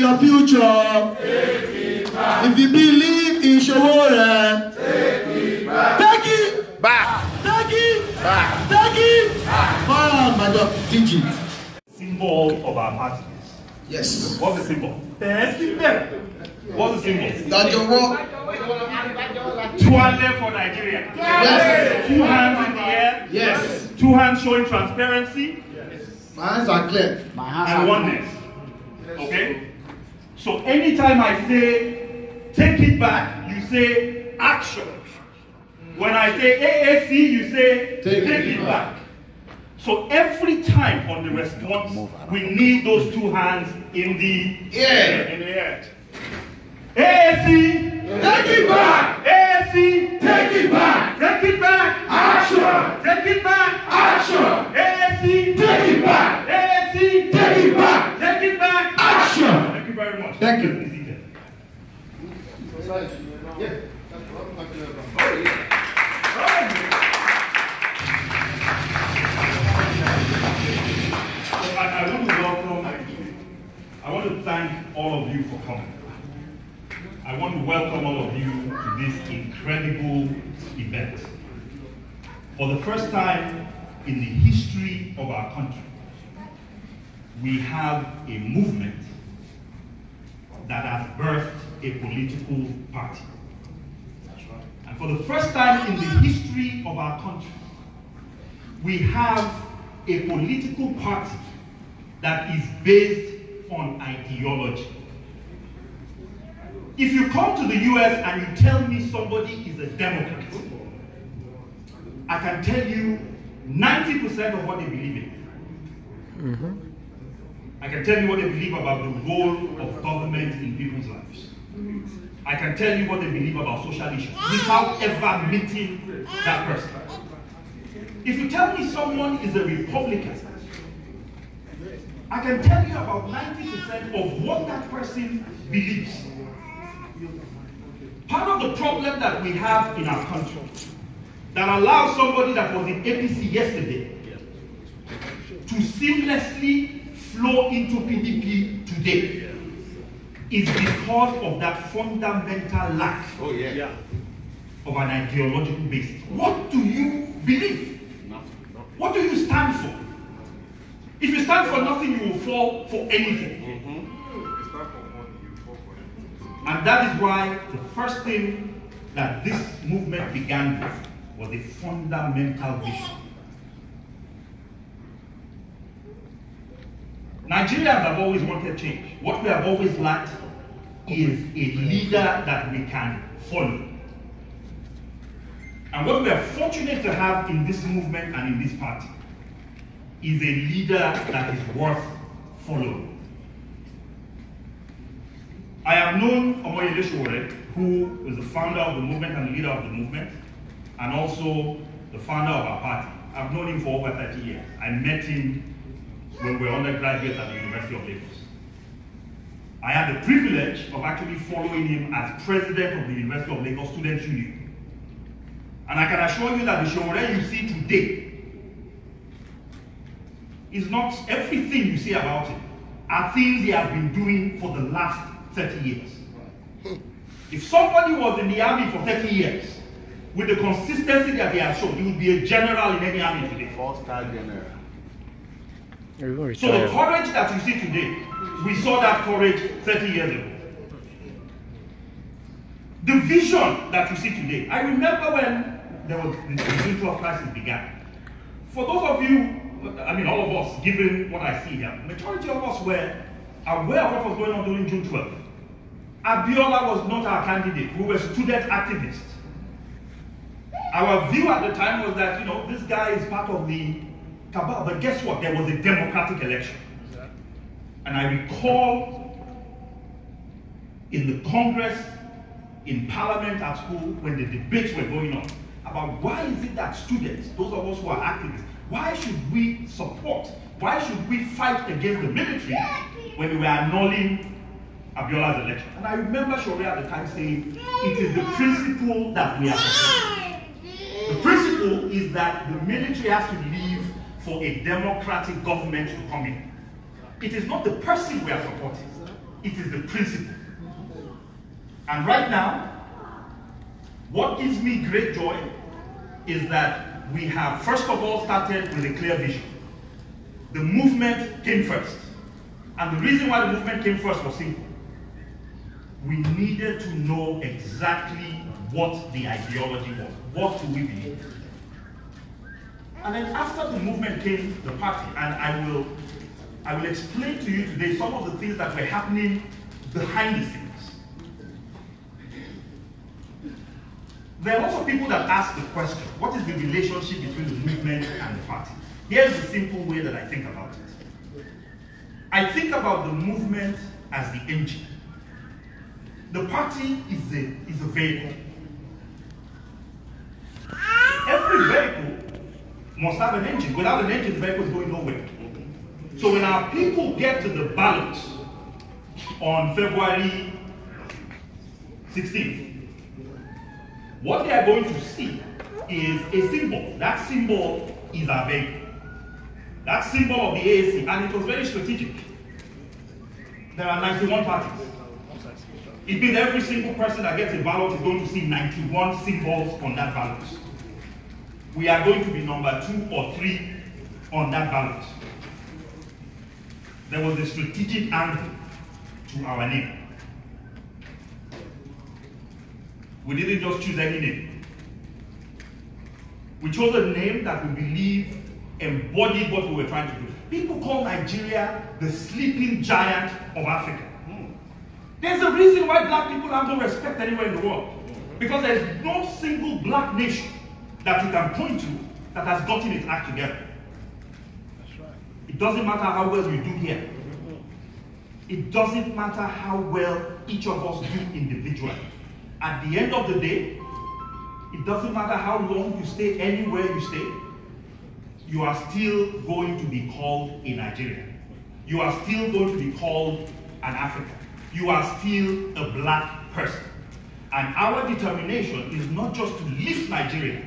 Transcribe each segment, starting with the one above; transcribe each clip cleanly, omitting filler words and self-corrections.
your future. If you believe in Showore, take it back. Take it back. Take it back. Madam DG. Symbol of our party. Yes. What's the symbol? What's the symbol? That your work. Tuale for Nigeria. Yes. 2 hands in the air. Yes. 2 hands showing transparency. My hands are clear. My hands and are oneness. Okay? So anytime I say take it back, you say action. When I say AAC, you say take it back. So every time on the response, we need those 2 hands in the air. In the air. AAC, take it back. AAC, take it back. Take it back. Action. Take it back. Action. AAC, take it back. AAC, take it back. Take it back. Action. Thank you very much. Thank you. I want to thank all of you for coming. I want to welcome all of you to this incredible event. For the first time in the history of our country, we have a movement that has birthed a political party. And for the first time in the history of our country, we have a political party that is based on ideology. If you come to the US and you tell me somebody is a Democrat, I can tell you 90% of what they believe in. I can tell you what they believe about the role of government in people's lives. I can tell you what they believe about social issues without ever meeting that person. If you tell me someone is a Republican, I can tell you about 90% of what that person believes. Part of the problem that we have in our country that allows somebody that was in APC yesterday to seamlessly flow into PDP today is because of that fundamental lack of an ideological basis. What do you believe? What do you stand for? If you stand for nothing, you will fall for anything. And that is why the first thing that this movement began with was a fundamental vision. Nigerians have always wanted change. What we have always lacked is a leader that we can follow. And what we are fortunate to have in this movement and in this party is a leader that is worth following. I have known Omoyele Showore, who is the founder of the movement and the leader of the movement, and also the founder of our party. I've known him for over 30 years. I met him when we were undergraduates at the University of Lagos. I had the privilege of actually following him as president of the University of Lagos Students' Union. And I can assure you that the Showore you see today is not everything you see about him, are things he has been doing for the last 30 years. If somebody was in the army for 30 years, with the consistency that he has shown, he would be a general in any army today. Four-star general. So the courage that you see today, we saw that courage 30 years ago. The vision that you see today, I remember when there was the spiritual crisis began. For those of you, I mean all of us, given what I see here, majority of us were aware of what was going on during June 12th. Abiola was not our candidate. We were student activists. Our view at the time was that, you know, this guy is part of the cabal. But guess what? There was a democratic election. And I recall in the Congress, in Parliament, at school, when the debates were going on about why is it that students, those of us who are activists, why should we support, why should we fight against the military when we were annulling Abiola's election? And I remember Showore at the time saying, it is the principle that we are supporting. The principle is that the military has to leave for a democratic government to come in. It is not the person we are supporting. it is the principle. And right now, what gives me great joy is that we have, first of all, started with a clear vision. The movement came first. And the reason why the movement came first was simple. We needed to know exactly what the ideology was. What do we believe? And then after the movement came the party, and I will explain to you today some of the things that were happening behind the scenes. There are lots of people that ask the question, what is the relationship between the movement and the party? Here's the simple way that I think about it. I think about the movement as the engine. The party is a vehicle. Every vehicle must have an engine. Without an engine, the vehicle is going nowhere. So when our people get to the ballot on February 16th, what they are going to see is a symbol. That symbol is our vehicle. That symbol of the AAC, and it was very strategic. There are 91 parties. It means every single person that gets a ballot is going to see 91 symbols on that ballot. We are going to be number 2 or 3 on that ballot. There was a strategic angle to our name. We didn't just choose any name. We chose a name that we believe embodied what we were trying to do. People call Nigeria the sleeping giant of Africa. There's a reason why black people have no respect anywhere in the world. Because there's no single black nation that you can point to that has gotten its act together. That's right. It doesn't matter how well you do here. It doesn't matter how well each of us do individually. At the end of the day, it doesn't matter how long you stay anywhere you stay, you are still going to be called a Nigerian. You are still going to be called an African. You are still a black person. And our determination is not just to lift Nigeria,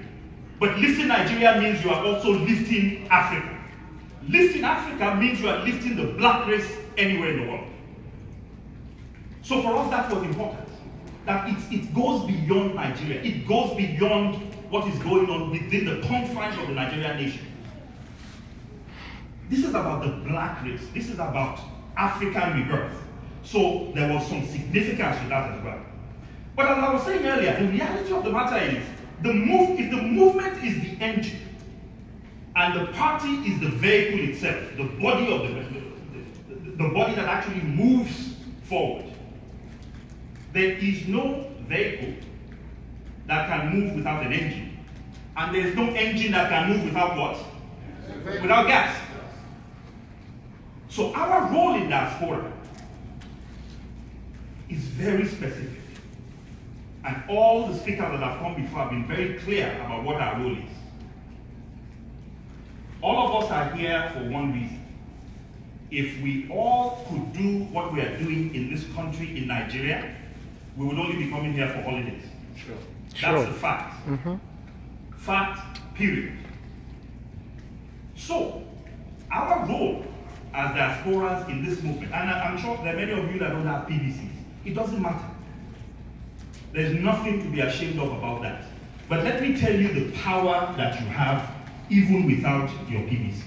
but lifting Nigeria means you are also lifting Africa. Lifting Africa means you are lifting the black race anywhere in the world. So for us, that was important. That it goes beyond Nigeria. It goes beyond what is going on within the confines of the Nigerian nation. This is about the black race. This is about African rebirth. So there was some significance to that as well. But as I was saying earlier, the reality of the matter is, if the movement is the engine, and the party is the vehicle itself, the body of the body that actually moves forward, there is no vehicle that can move without an engine. And there is no engine that can move without what? Without gas. So our role in Diaspora is very specific. And all the speakers that have come before have been very clear about what our role is. All of us are here for one reason. If we all could do what we are doing in this country, in Nigeria, we would only be coming here for holidays. Sure. That's a fact. Fact, period. So, our role as diasporans in this movement, and I'm sure there are many of you that don't have PVCs, it doesn't matter. There's nothing to be ashamed of about that. But let me tell you the power that you have even without your PVC.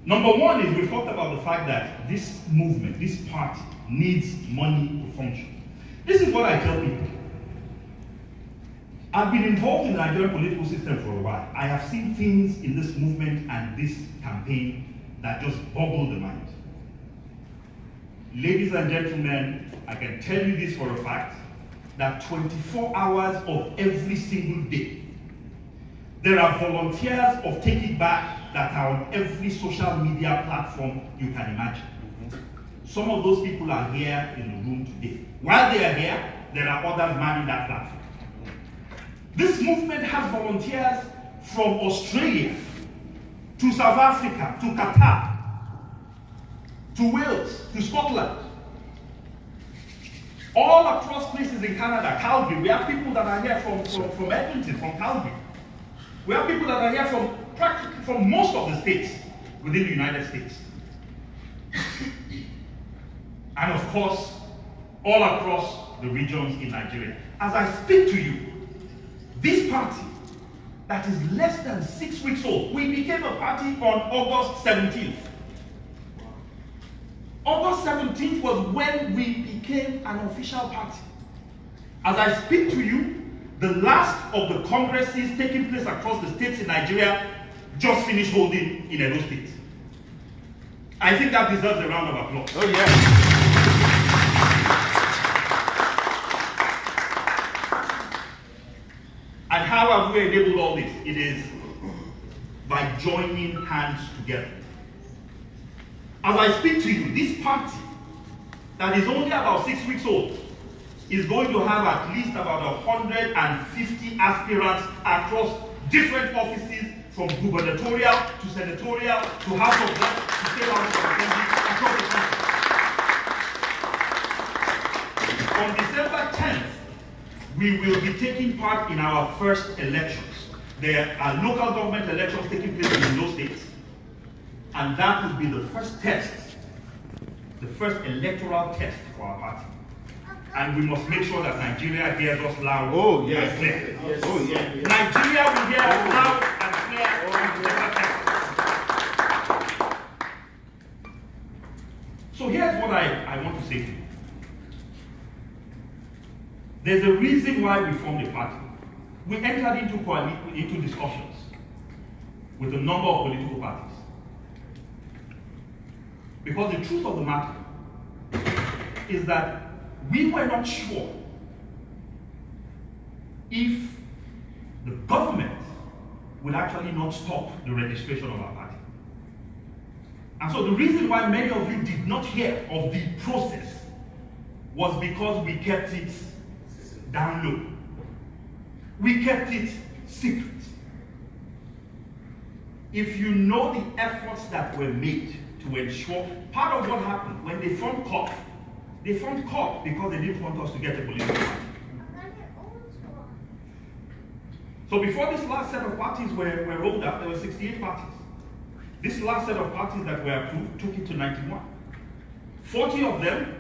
Number one is we've talked about the fact that this movement, this party, needs money to function. This is what I tell people. I've been involved in the Nigerian political system for a while. I have seen things in this movement and this campaign that just boggle the mind. Ladies and gentlemen, I can tell you this for a fact, that 24 hours of every single day, there are volunteers of Take It Back that are on every social media platform you can imagine. Some of those people are here in the room today. While they are here, there are others manning that platform. This movement has volunteers from Australia, to South Africa, to Qatar, to Wales, to Scotland, all across places in Canada, Calgary. We have people that are here from Edmonton, from Calgary. We have people that are here from most of the states within the United States. and of course, all across the regions in Nigeria. As I speak to you, this party that is less than 6 weeks old, we became a party on August 17th. August 17th was when we became an official party. As I speak to you, the last of the congresses taking place across the states in Nigeria just finished holding in Edo State. I think that deserves a round of applause. Oh, yeah. And how have we enabled all this? It is by joining hands together. As I speak to you, this party that is only about 6 weeks old is going to have at least about 150 aspirants across different offices, from gubernatorial to senatorial to House of Reps to State House of Assembly across the country. On December 10th, we will be taking part in our first elections. There are local government elections taking place in those states, and that will be the first test, the first electoral test for our party. And we must make sure that Nigeria hears us loud and clear. Yes. Oh, yeah. Nigeria will hear us loud and clear on December 10th. So here's what I want to say to you. There's a reason why we formed a party. We entered into discussions with a number of political parties. Because the truth of the matter is that we were not sure if the government would actually not stop the registration of our party. And so the reason why many of you did not hear of the process was because we kept it down low. We kept it secret. If you know the efforts that were made to ensure, part of what happened when they formed COP because they didn't want us to get a political party. So before this last set of parties were rolled out, there were 68 parties. This last set of parties that were approved took it to 91. 40 of them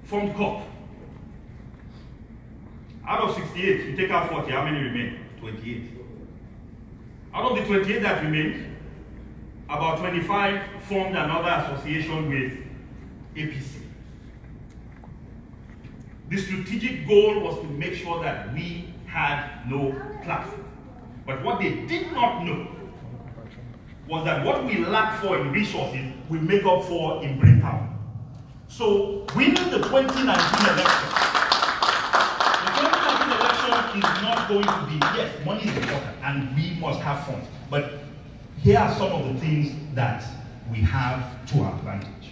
formed COP. Out of 68, you take out 40, how many remain? 28. Out of the 28 that remained, about 25 formed another association with APC. The strategic goal was to make sure that we had no platform. But what they did not know was that what we lacked for in resources, we make up for in brain power. So winning the 2019 election, is not going to be, yes, money is important and we must have funds. But here are some of the things that we have to our advantage.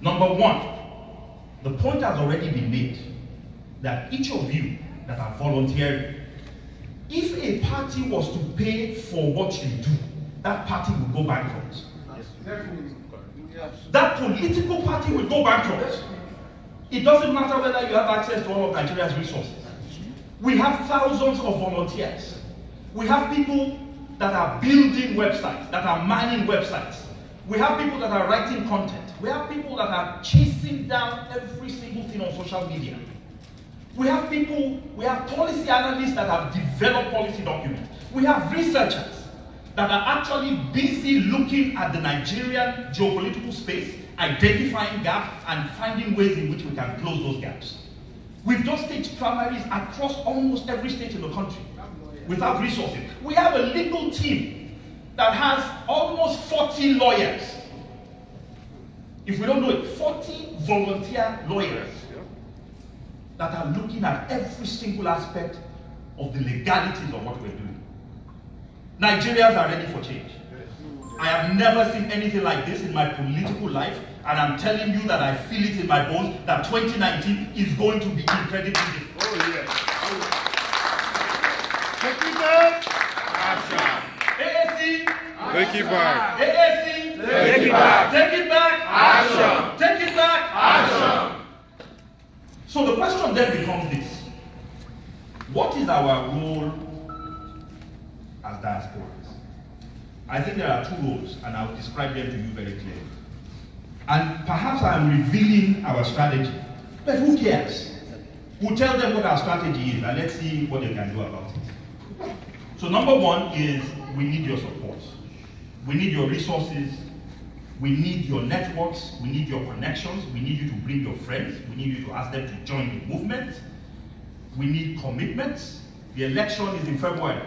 Number one, the point has already been made that each of you that are volunteering, if a party was to pay for what you do, that party will go bankrupt. That political party will go bankrupt. It doesn't matter whether you have access to all of Nigeria's resources. We have thousands of volunteers. We have people that are building websites, that are manning websites. We have people that are writing content. We have people that are chasing down every single thing on social media. We have people, we have policy analysts that have developed policy documents. We have researchers that are actually busy looking at the Nigerian geopolitical space, identifying gaps and finding ways in which we can close those gaps. We've just staged primaries across almost every state in the country without resources. We have a legal team that has almost 40 lawyers. If we don't know it, 40 volunteer lawyers that are looking at every single aspect of the legalities of what we're doing. Nigerians are ready for change. I have never seen anything like this in my political life, and I'm telling you that I feel it in my bones that 2019 is going to be incredibly different. Oh, yes. Take it back. AAC. Take it back. AAC. Take it back. Take it back. Action. Take it back. Action. So the question then becomes this. What is our role as diasporas? I think there are two roles, and I'll describe them to you very clearly. And perhaps I'm revealing our strategy. But who cares? We'll tell them what our strategy is and let's see what they can do about it. So number one is we need your support. We need your resources. We need your networks. We need your connections. We need you to bring your friends. We need you to ask them to join the movement. We need commitments. The election is in February.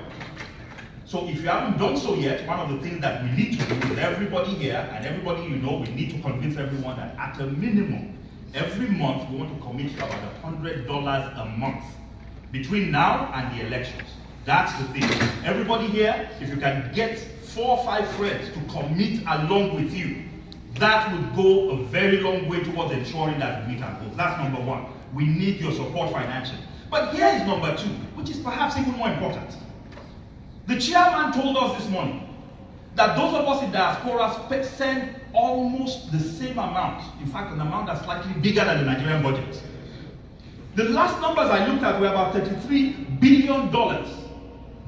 So if you haven't done so yet, one of the things that we need to do with everybody here and everybody you know, we need to convince everyone that at a minimum, every month we want to commit to about $100 a month between now and the elections. That's the thing. Everybody here, if you can get 4 or 5 friends to commit along with you, that would go a very long way towards ensuring that we meet our goals. That's number one. We need your support financially. But here is number 2, which is perhaps even more important. The chairman told us this morning that those of us in diaspora send almost the same amount, in fact an amount that's slightly bigger than the Nigerian budget. The last numbers I looked at were about $33 billion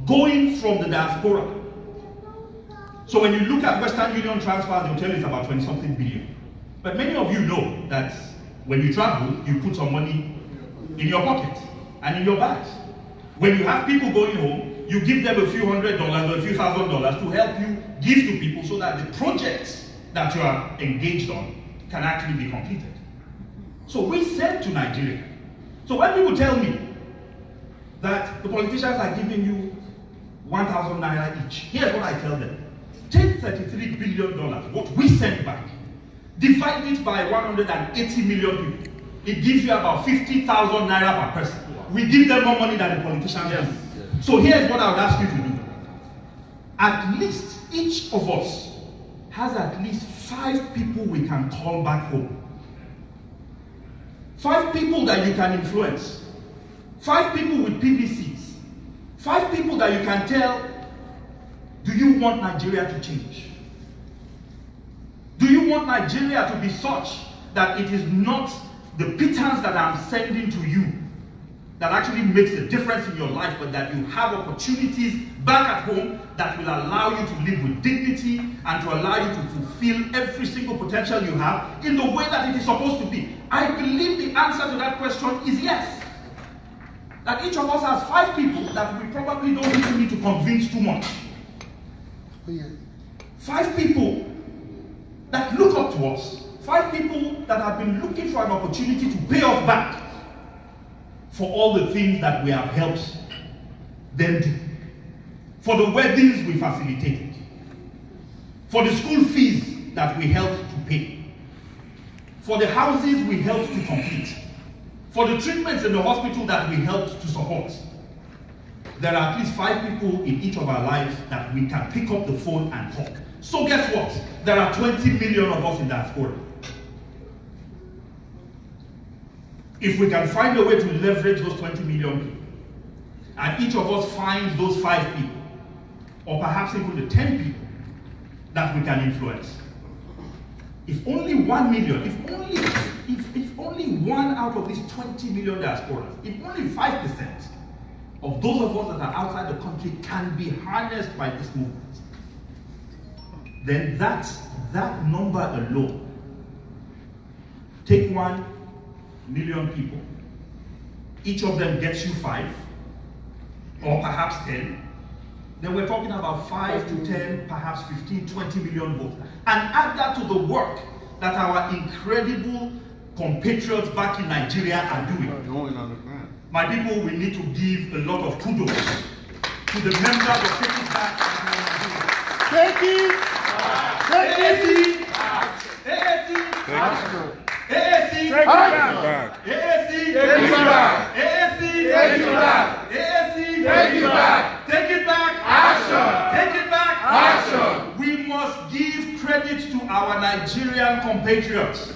going from the diaspora. So when you look at Western Union transfers, they'll tell you it's about 20-something billion. But many of you know that when you travel, you put some money in your pocket and in your bags. When you have people going home, you give them a few $100s or a few $1,000s to help you give to people so that the projects that you are engaged on can actually be completed. So we send to Nigeria. So when people tell me that the politicians are giving you 1,000 naira each, here's what I tell them. Take $33 billion, what we send back, divide it by 180 million people. It gives you about 50,000 naira per person. We give them more money than the politicians do. So here's what I would ask you to do. At least each of us has at least 5 people we can call back home. 5 people that you can influence. 5 people with PVCs. 5 people that you can tell, do you want Nigeria to change? Do you want Nigeria to be such that it is not the pittance that I'm sending to you that actually makes a difference in your life, but that you have opportunities back at home that will allow you to live with dignity and to allow you to fulfill every single potential you have in the way that it is supposed to be? I believe the answer to that question is yes. That each of us has 5 people that we probably don't even need to convince too much. 5 people that look up to us. 5 people that have been looking for an opportunity to pay us back for all the things that we have helped them do. For the weddings we facilitated. For the school fees that we helped to pay. For the houses we helped to complete. For the treatments in the hospital that we helped to support. There are at least 5 people in each of our lives that we can pick up the phone and talk. So guess what? There are 20 million of us in diaspora. If we can find a way to leverage those 20 million people, and each of us finds those 5 people, or perhaps even the 10 people that we can influence. If only 1 million, if only 1 out of these 20 million diasporas, if only 5% of those of us that are outside the country can be harnessed by this movement, then that number alone, take 1 million people, each of them gets you 5, or perhaps 10, then we're talking about 5 to 10, perhaps 15, 20 million votes. And add that to the work that our incredible compatriots back in Nigeria are doing. My people, we need to give a lot of kudos to the members of Take It Back. Take it! Take it! AAC! Take it back! AAC! Take it back! AAC! Take it back! AAC! Take it back! Take it back! Action! Take it back! Action! We must give credit to our Nigerian compatriots.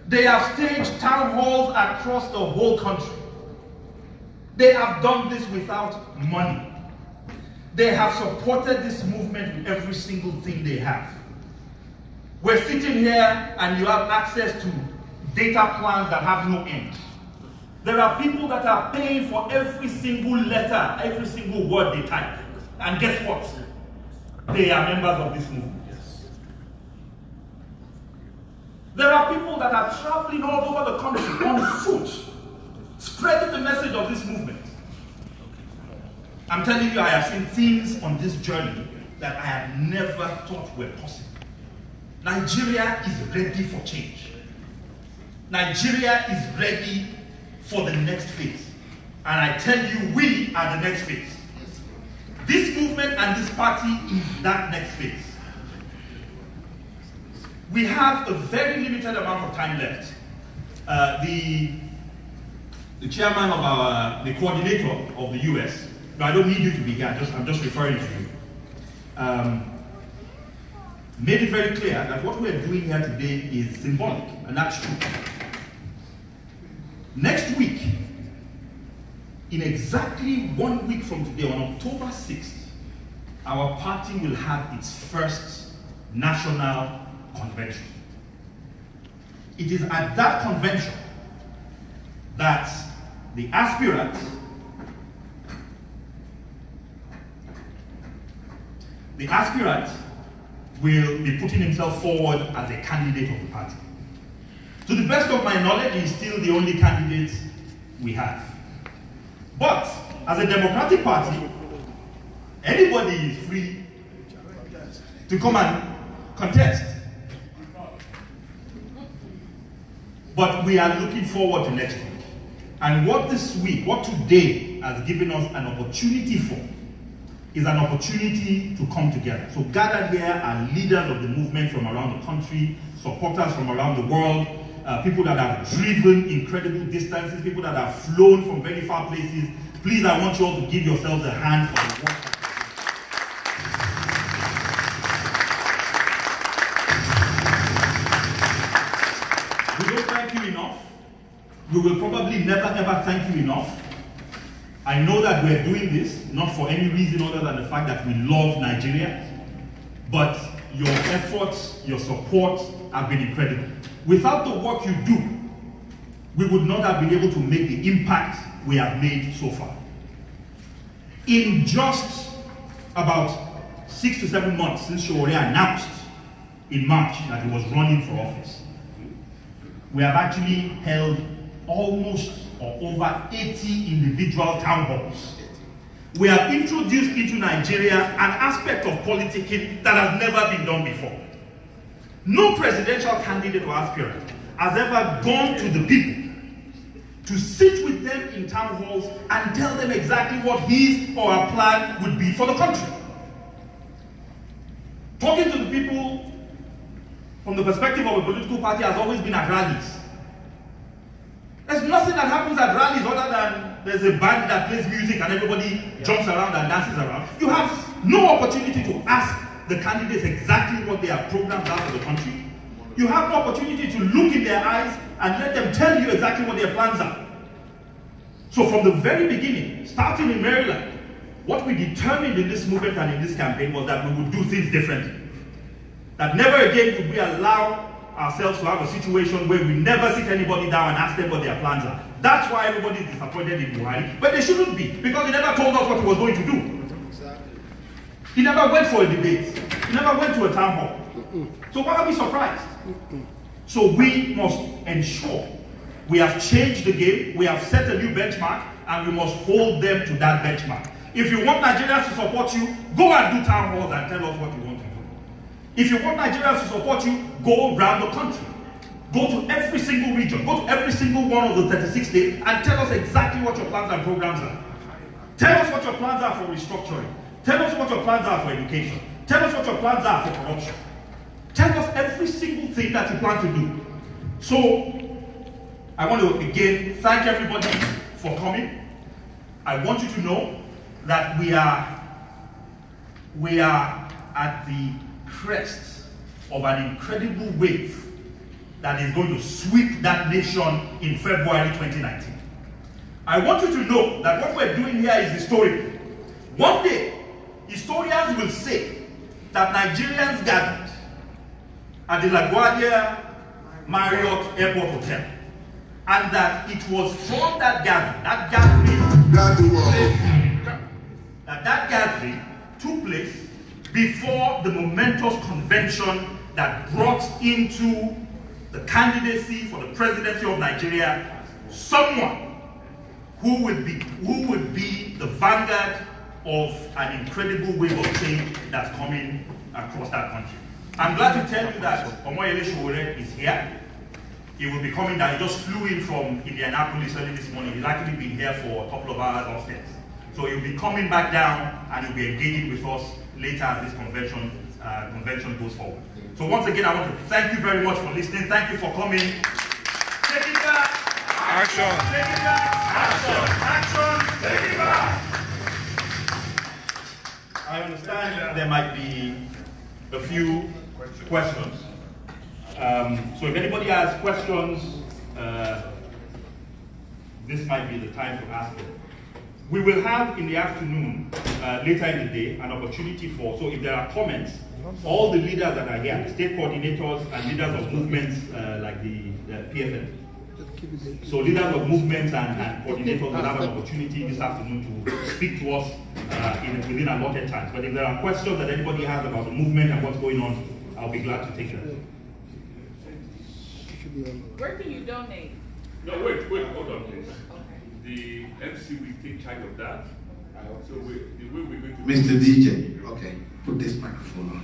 They have staged town halls across the whole country. They have done this without money. They have supported this movement with every single thing they have. We're sitting here and you have access to data plans that have no end. There are people that are paying for every single letter, every single word they type. And guess what? They are members of this movement. There are people that are traveling all over the country on foot, spreading the message of this movement. I'm telling you, I have seen things on this journey that I have never thought were possible. Nigeria is ready for change. Nigeria is ready for the next phase. And I tell you, we are the next phase. This movement and this party is that next phase. We have a very limited amount of time left. The chairman of the coordinator of the US, no, I don't need you to be here, I'm just referring to you, made it very clear that what we're doing here today is symbolic, and that's true. Next week, in exactly 1 week from today, on October 6th, our party will have its first national convention. It is at that convention that the aspirant will be putting himself forward as a candidate of the party. To the best of my knowledge, he is still the only candidate we have. But as a democratic party, anybody is free to come and contest. But we are looking forward to next week. And what this week, what today has given us an opportunity for, is an opportunity to come together. So gathered here are leaders of the movement from around the country, supporters from around the world, people that have driven incredible distances, people that have flown from very far places. Please, I want you all to give yourselves a hand for the work. We don't thank you enough. We will probably never ever thank you enough. I know that we're doing this not for any reason other than the fact that we love Nigeria, but your efforts, your support have been incredible. Without the work you do, we would not have been able to make the impact we have made so far. In just about 6 to 7 months since Showore announced in March that he was running for office, we have actually held almost or over 80 individual town halls. We have introduced into Nigeria an aspect of politicking that has never been done before. No presidential candidate or aspirant has ever gone to the people to sit with them in town halls and tell them exactly what his or her plan would be for the country. Talking to the people from the perspective of a political party has always been at rallies. There's nothing that happens at rallies other than there's a band that plays music and everybody jumps around and dances around. You have no opportunity to ask the candidates exactly what their programs are for the country. You have no opportunity to look in their eyes and let them tell you exactly what their plans are. So from the very beginning, starting in Maryland, what we determined in this movement and in this campaign was that we would do things differently. That never again would we allow ourselves to have a situation where we never sit anybody down and ask them what their plans are. That's why everybody is disappointed in Buhari, but they shouldn't be, because he never told us what he was going to do. He never went for a debate. He never went to a town hall. So why are we surprised? So we must ensure we have changed the game, we have set a new benchmark, and we must hold them to that benchmark. If you want Nigerians to support you, go and do town halls and tell us what you want to do. If you want Nigerians to support you, go around the country. Go to every single region, go to every single one of the 36 states and tell us exactly what your plans and programs are. Tell us what your plans are for restructuring. Tell us what your plans are for education. Tell us what your plans are for corruption. Tell us every single thing that you plan to do. So, I want to again thank everybody for coming. I want you to know that we are at the crest of an incredible wave that is going to sweep that nation in February 2019. I want you to know that what we're doing here is historical. One day, historians will say that Nigerians gathered at the LAGUARDIA Marriott Airport Hotel, and that it was from that gathering took place before the momentous convention that brought into the candidacy for the presidency of Nigeria, someone who would be the vanguard of an incredible wave of change that's coming across that country. I'm glad to tell you that Omoyele Sowore is here. He will be coming down. He just flew in from Indianapolis early this morning. He's actually been here for a couple of hours upstairs. So he'll be coming back down and he'll be engaging with us later as this convention goes forward. So once again, I want to thank you very much for listening. Thank you for coming. Take it back. Action. Take it back. Action. Take it back. I understand there might be a few questions. So if anybody has questions, this might be the time to ask them. We will have in the afternoon, later in the day, an opportunity for, so if there are comments, all the leaders that are here, state coordinators and leaders of movements like the PFN. So leaders of movements and coordinators will have an opportunity this afternoon to speak to us within allotted times. But if there are questions that anybody has about the movement and what's going on, I'll be glad to take them. Where can you donate? No, wait, hold on, please. Okay. The MC will take charge of that. So the way we're going to... Mr. DJ, okay, put this microphone on.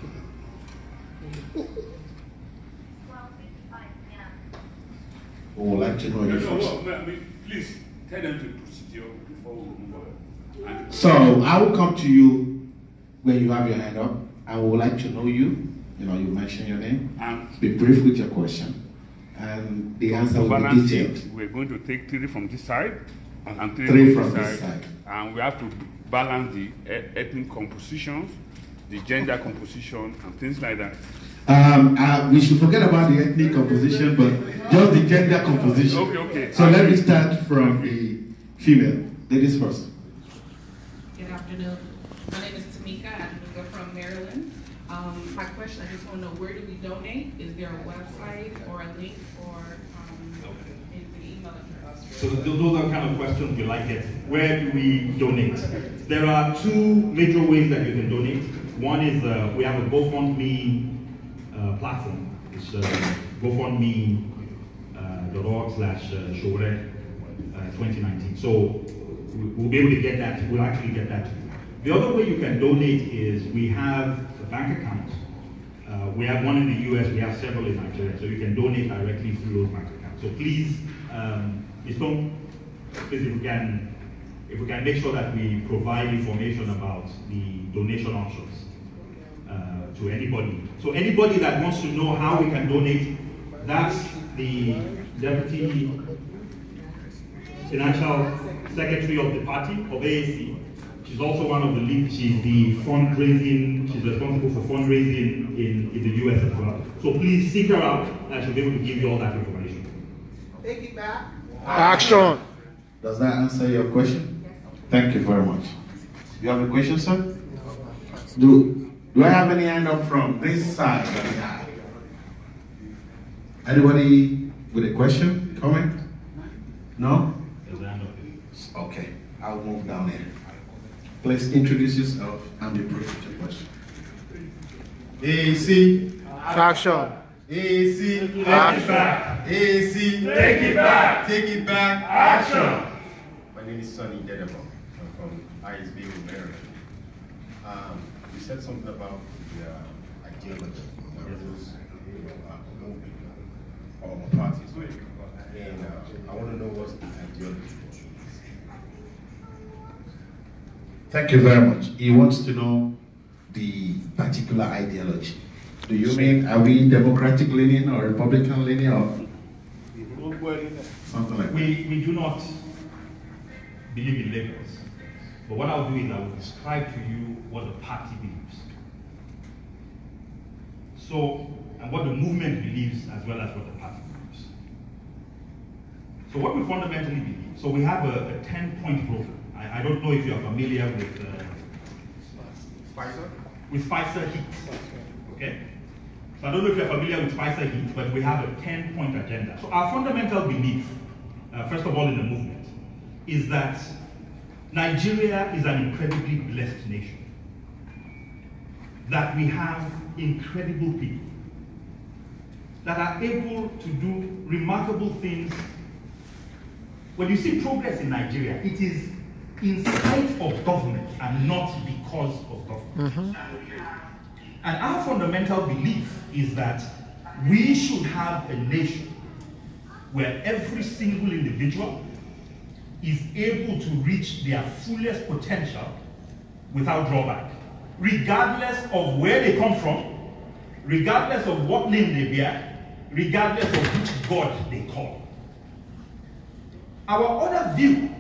We would like to know you first. Please tell them the procedure before we move on. So I will come to you when you have your hand up. I would like to know you. You know, you mention your name. Be brief with your question. And the answer will be detailed. We're going to take 3 from this side and 3 from this side. And we have to balance the ethnic compositions, the gender composition, and things like that. We should forget about the ethnic composition, but just the gender composition. Okay. So let me start from the female. Ladies first. Good afternoon. My name is Tamika. I'm from Maryland. My question, I just want to know, where do we donate? Is there a website or a link or the email address? So those are kind of questions we like it. Where do we donate? There are 2 major ways that you can donate. One is we have a GoFundMe platform. It's GoFundMe.org/Sowore 2019. So we'll be able to get that. We'll actually get that. The other way you can donate is we have a bank account. We have one in the US, we have several in Nigeria, so you can donate directly through those bank accounts. So please, please if we can make sure that we provide information about the donation options to anybody. So anybody that wants to know how we can donate, that's the Deputy Financial Secretary of the party, of AAC. She's also one of the lead, she's the fundraising, she's responsible for fundraising in the US as well. So please seek her out and she'll be able to give you all that information. Take it back. Action. Does that answer your question? Thank you very much. You have a question, sir? Do I have any hand up from this side of the aisle? Anybody with a question, comment? No? Okay, I'll move down here. Please introduce yourself and be brief with your question. AAC. Action. AAC. Take it back. AAC. Take it back. Take it back. Action. My name is Sonny Dedebo. I'm from ISB in Maryland. You said something about the ideology, those movement or parties, and I want to know what's the ideology. Thank you very much. He wants to know the particular ideology. Do you mean, are we Democratic leaning or Republican leaning or something like that? We do not believe in labels. But what I'll do is I will describe to you what the party believes. So, and what the movement believes as well as what the party believes. So what we fundamentally believe, so we have a 10-point program. I don't know if you're familiar with Spicer Heat. Okay? So I don't know if you're familiar with Spicer Heat, but we have a 10-point agenda. So our fundamental belief, first of all in the movement, is that Nigeria is an incredibly blessed nation. That we have incredible people. that are able to do remarkable things. When you see progress in Nigeria, it is in spite of government and not because of government. And our fundamental belief is that we should have a nation where every single individual is able to reach their fullest potential without drawback, regardless of where they come from, regardless of what name they bear, regardless of which God they call. Our other view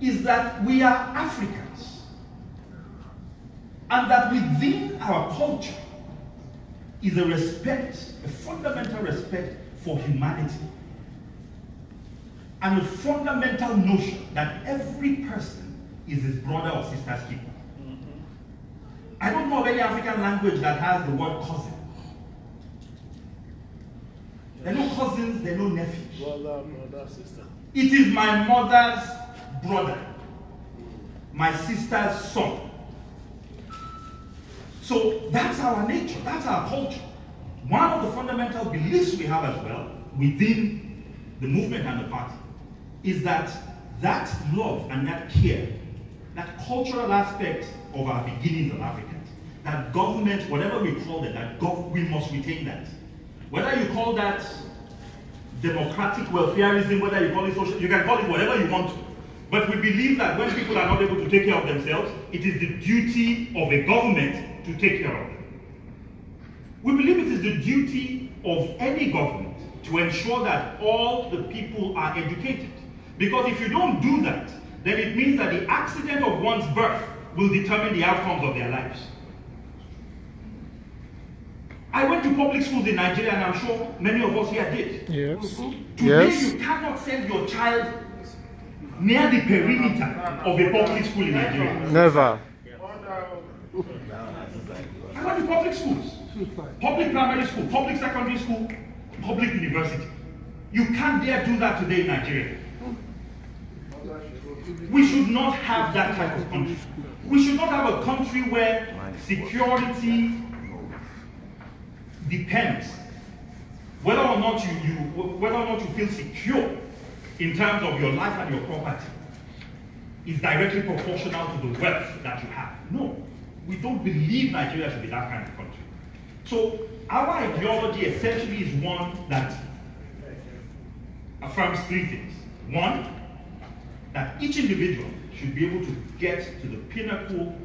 is that we are Africans, and that within our culture is a respect, a fundamental respect for humanity, and a fundamental notion that every person is his brother or sister's keeper. I don't know of any African language that has the word cousin. There are no cousins, there are no nephews. Brother, sister. It is my mother's brother, my sister's son. So that's our nature, that's our culture. One of the fundamental beliefs we have as well within the movement and the party is that that love and that care, that cultural aspect of our beginnings as Africans, that government, whatever we call it, that we must retain that. Whether you call that democratic welfareism, whether you call it social, you can call it whatever you want to. But we believe that when people are not able to take care of themselves, it is the duty of a government to take care of them. We believe it is the duty of any government to ensure that all the people are educated. Because if you don't do that, then it means that the accident of one's birth will determine the outcomes of their lives. I went to public schools in Nigeria, and I'm sure many of us here did. Yes. Today, you cannot send your child near the perimeter of a public school in Nigeria. Never. I went to public schools, public primary school, public secondary school, public university. You can't dare do that today in Nigeria. We should not have that type of country. We should not have a country where security depends whether or not you feel secure in terms of your life and your property is directly proportional to the wealth that you have. No, we don't believe Nigeria should be that kind of country. So our ideology essentially is one that affirms three things. One, that each individual should be able to get to the pinnacle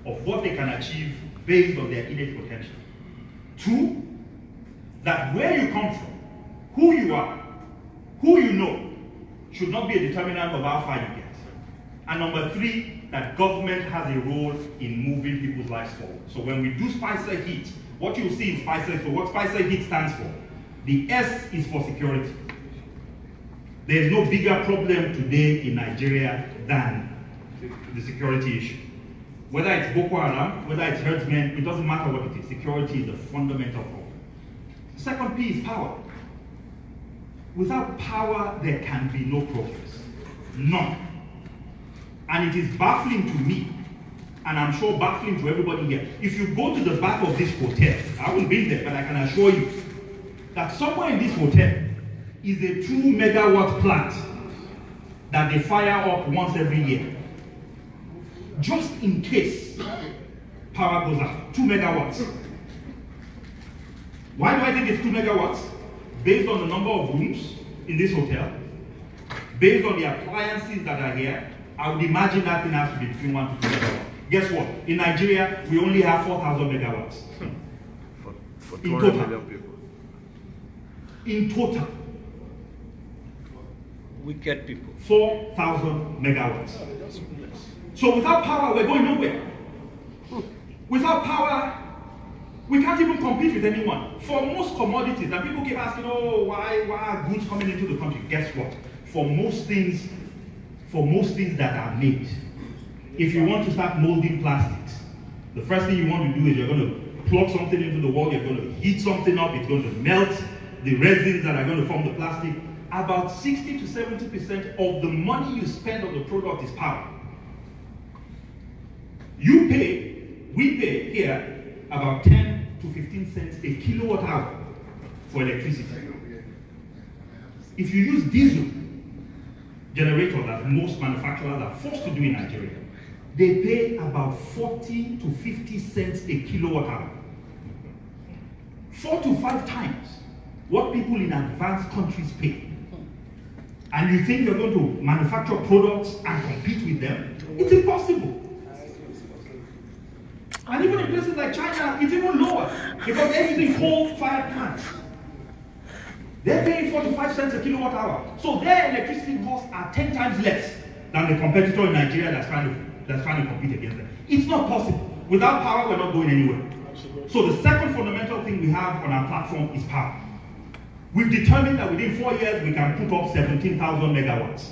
of what they can achieve based on their innate potential. Two, that where you come from, who you are, who you know, should not be a determinant of how far you get. And number three, that government has a role in moving people's lives forward. So when we do Spicer Heat, what you'll see in Spicer, so what Spicer Heat stands for, the S is for security. There is no bigger problem today in Nigeria than the security issue. Whether it's Boko Haram, whether it's herdsmen, it doesn't matter what it is. Security is the fundamental problem. The second P is power. Without power, there can be no progress. None. And it is baffling to me, and I'm sure baffling to everybody here. If you go to the back of this hotel, I haven't been there, but I can assure you that somewhere in this hotel is a 2 megawatt plant that they fire up once every year. Just in case power goes out. 2 megawatts. Why do I think it's 2 megawatts? Based on the number of rooms in this hotel, based on the appliances that are here, I would imagine that thing has to be between 1 to 2 megawatts. Guess what? In Nigeria, we only have 4,000 megawatts. For In total. million people. In total. Wicked people. 4,000 megawatts. So without power, we're going nowhere. Without power, we can't even compete with anyone. For most commodities, and people keep asking, oh, why are goods coming into the country? Guess what? For most things that are made, if you want to start molding plastics, the first thing you want to do is you're going to plug something into the wall, you're going to heat something up, it's going to melt the resins that are going to form the plastic. About 60 to 70% of the money you spend on the product is power. We pay here about 10 to 15 cents a kilowatt hour for electricity. If you use diesel generator that most manufacturers are forced to do in Nigeria, they pay about 40 to 50 cents a kilowatt hour. 4 to 5 times what people in advanced countries pay. And you think you're going to manufacture products and compete with them? It's impossible. And even in places like China, it's even lower because they're using coal-fired plants. They're paying 4 to 5 cents a kilowatt hour. So their electricity costs are 10 times less than the competitor in Nigeria that's trying to compete against them. It's not possible. Without power, we're not going anywhere. So the second fundamental thing we have on our platform is power. We've determined that within 4 years, we can put up 17,000 megawatts.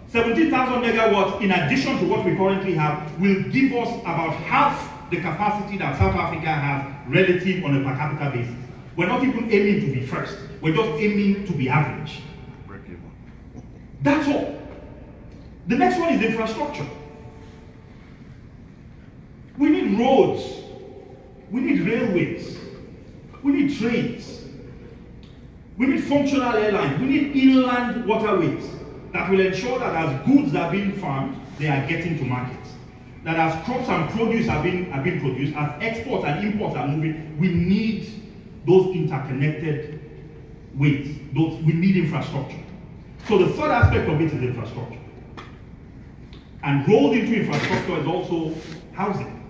17,000 megawatts, in addition to what we currently have, will give us about half the capacity that South Africa has relative on a per capita basis. We're not even aiming to be first. We're just aiming to be average. That's all. The next one is infrastructure. We need roads. We need railways. We need trains. We need functional airlines. We need inland waterways that will ensure that as goods are being farmed, they are getting to markets. That as crops and produce are being produced, as exports and imports are moving, we need those interconnected ways. We need infrastructure. So the third aspect of it is infrastructure. And rolled into infrastructure is also housing.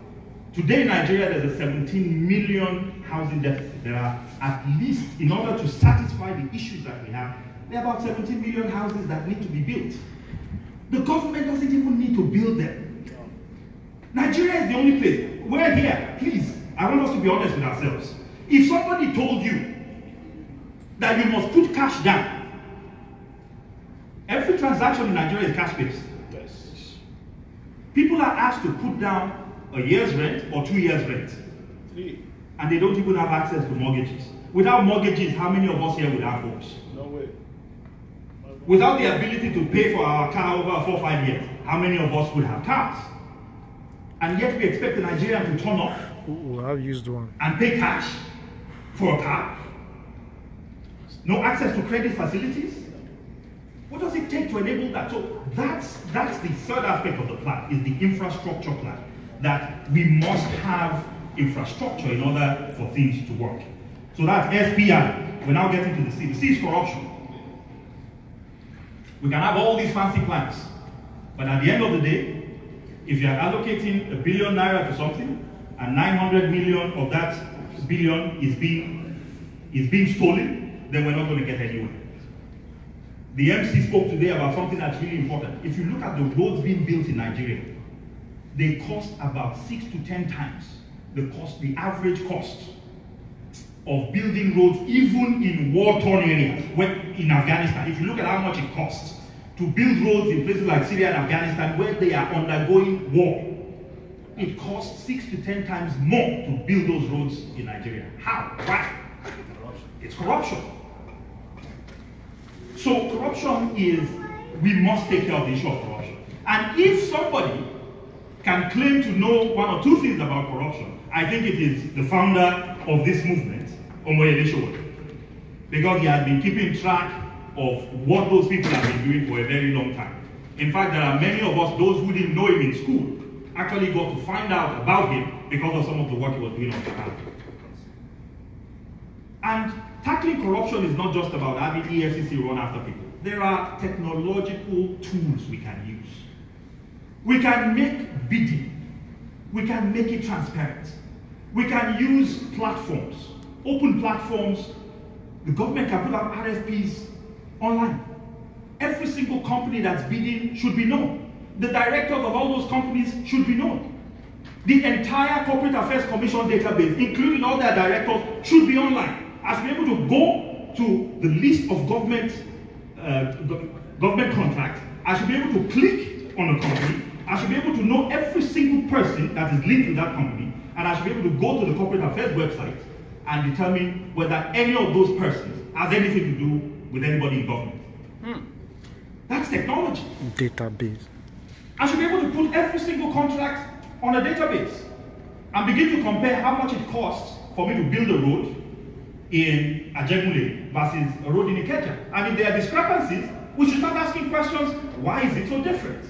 Today in Nigeria, there's a 17 million housing deficit. There are at least, in order to satisfy the issues that we have, there are about 17 million houses that need to be built. The government doesn't even need to build them. Nigeria is the only place. We're here, please. I want us to be honest with ourselves. If somebody told you that you must put cash down, every transaction in Nigeria is cash-based. Yes. People are asked to put down a year's rent or 2 years' rent. And they don't even have access to mortgages. Without mortgages, how many of us here would have homes? No way. Without the ability to pay for our car over 4 or 5 years, how many of us would have cars? And yet we expect the Nigerian to turn up I've used one and pay cash for a car. No access to credit facilities. What does it take to enable that? So that's the third aspect of the plan, is the infrastructure plan. That we must have infrastructure in order for things to work. So that's SPI. We're now getting to the C. The C is corruption. We can have all these fancy plans, but at the end of the day, if you're allocating ₦1 billion to something, and 900 million of that billion is being stolen, then we're not going to get anywhere. The MC spoke today about something that's really important. If you look at the roads being built in Nigeria, they cost about 6 to 10 times the average cost of building roads, even in war-torn areas. In Afghanistan, if you look at how much it costs to build roads in places like Syria and Afghanistan, where they are undergoing war, it costs 6 to 10 times more to build those roads in Nigeria. How? Why? It's corruption. So corruption is, we must take care of the issue of corruption. And if somebody can claim to know 1 or 2 things about corruption, I think it is the founder of this movement, because he has been keeping track of what those people have been doing for a very long time. In fact, there are many of us, those who didn't know him in school, actually got to find out about him because of some of the work he was doing on behalf. And tackling corruption is not just about having EFCC run after people. There are technological tools we can use. We can make bidding. We can make it transparent. We can use platforms, open platforms. The government can put up RFPs online. Every single company that's bidding should be known. The directors of all those companies should be known. The entire Corporate Affairs Commission database, including all their directors, should be online. I should be able to go to the list of government contracts. I should be able to click on a company. I should be able to know every single person that is linked to that company, and I should be able to go to the Corporate Affairs website and determine whether any of those persons has anything to do with anybody in government. That's technology. Database. I should be able to put every single contract on a database and begin to compare how much it costs for me to build a road in Ajegule versus a road in Ikeja. And if there are discrepancies, we should start asking questions, why is it so different?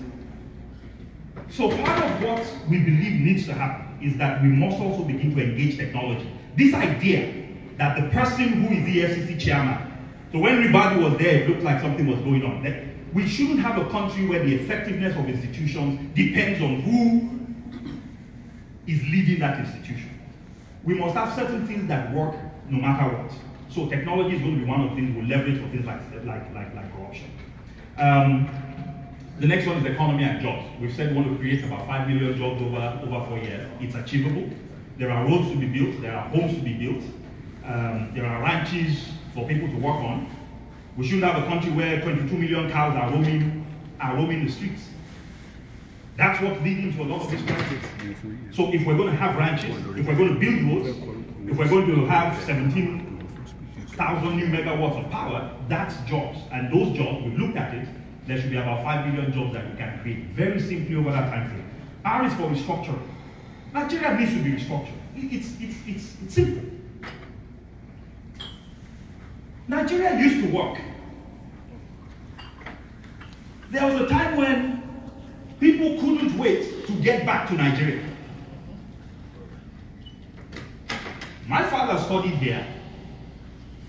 So part of what we believe needs to happen is that we must also begin to engage technology. This idea that the person who is the FCC chairman, so when everybody was there, it looked like something was going on. We shouldn't have a country where the effectiveness of institutions depends on who is leading that institution. We must have certain things that work no matter what. So technology is going to be one of the things we'll leverage for things like corruption. The next one is economy and jobs. We've said we want to create about 5 million jobs over 4 years. It's achievable. There are roads to be built. There are homes to be built. There are ranches for people to work on. We shouldn't have a country where 22 million cows are roaming the streets. That's what's leading to a lot of these crises. So if we're going to have ranches, if we're going to build roads, if we're going to have 17,000 new megawatts of power, that's jobs. And those jobs, we've looked at it, there should be about 5 million jobs that we can create very simply over that time frame. R is for restructuring. Nigeria needs to be restructured. It's simple. Nigeria used to work. There was a time when people couldn't wait to get back to Nigeria. My father studied here.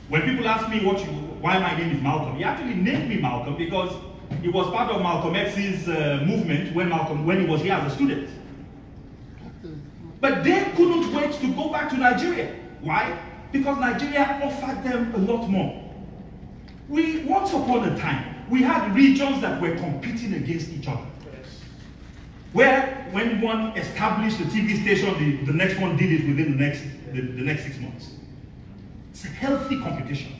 When people ask me why my name is Malcolm, he actually named me Malcolm because he was part of Malcolm X's movement when he was here as a student. But they couldn't wait to go back to Nigeria. Why? Because Nigeria offered them a lot more. Once upon a time, we had regions that were competing against each other. Where when one established a TV station, the next one did it within the next 6 months. It's a healthy competition.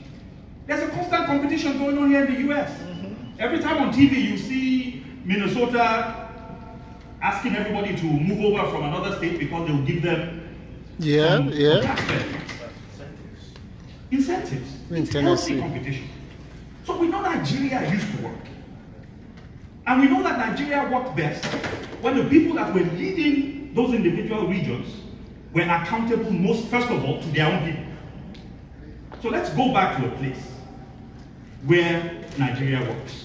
There's a constant competition going on here in the US. Every time on TV you see Minnesota asking everybody to move over from another state because they'll give them tax benefits. Incentives. It's healthy competition. So we know Nigeria used to work. And we know that Nigeria worked best when the people that were leading those individual regions were accountable first of all, to their own people. So let's go back to a place where Nigeria works.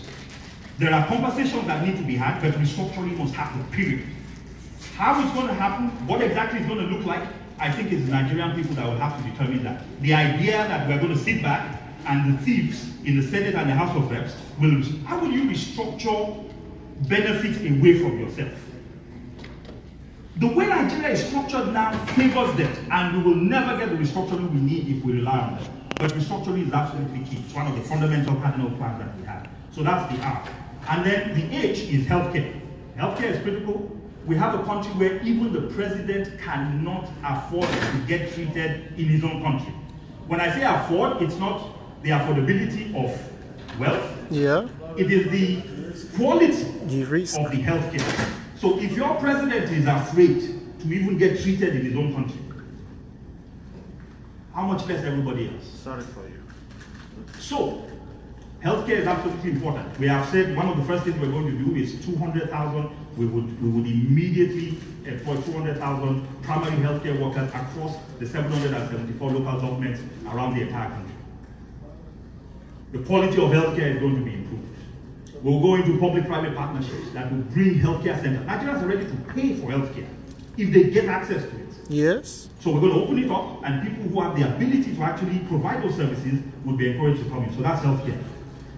There are conversations that need to be had, but restructuring must happen, period. How it's going to happen, what exactly it's going to look like, I think it's the Nigerian people that will have to determine that. The idea that we're going to sit back and the thieves in the Senate and the House of Reps will lose. How will you restructure benefits away from yourself? The way Nigeria is structured now favors them, and we will never get the restructuring we need if we rely on them. But restructuring is absolutely key. It's one of the fundamental cardinal plans that we have. So that's the R. And then the H is healthcare. Healthcare is critical. We have a country where even the president cannot afford to get treated in his own country. When I say afford, it's not the affordability of wealth. Yeah. It is the quality of the healthcare. So if your president is afraid to even get treated in his own country, how much less everybody else? Sorry for you. So, healthcare is absolutely important. We have said one of the first things we're going to do is 200,000. We would immediately employ 200,000 primary healthcare workers across the 774 local governments around the entire country. The quality of healthcare is going to be improved. We'll go into public-private partnerships that will bring healthcare centers. Nigerians are ready to pay for healthcare if they get access to it. Yes. So we're going to open it up, and people who have the ability to actually provide those services will be encouraged to come in. So that's healthcare.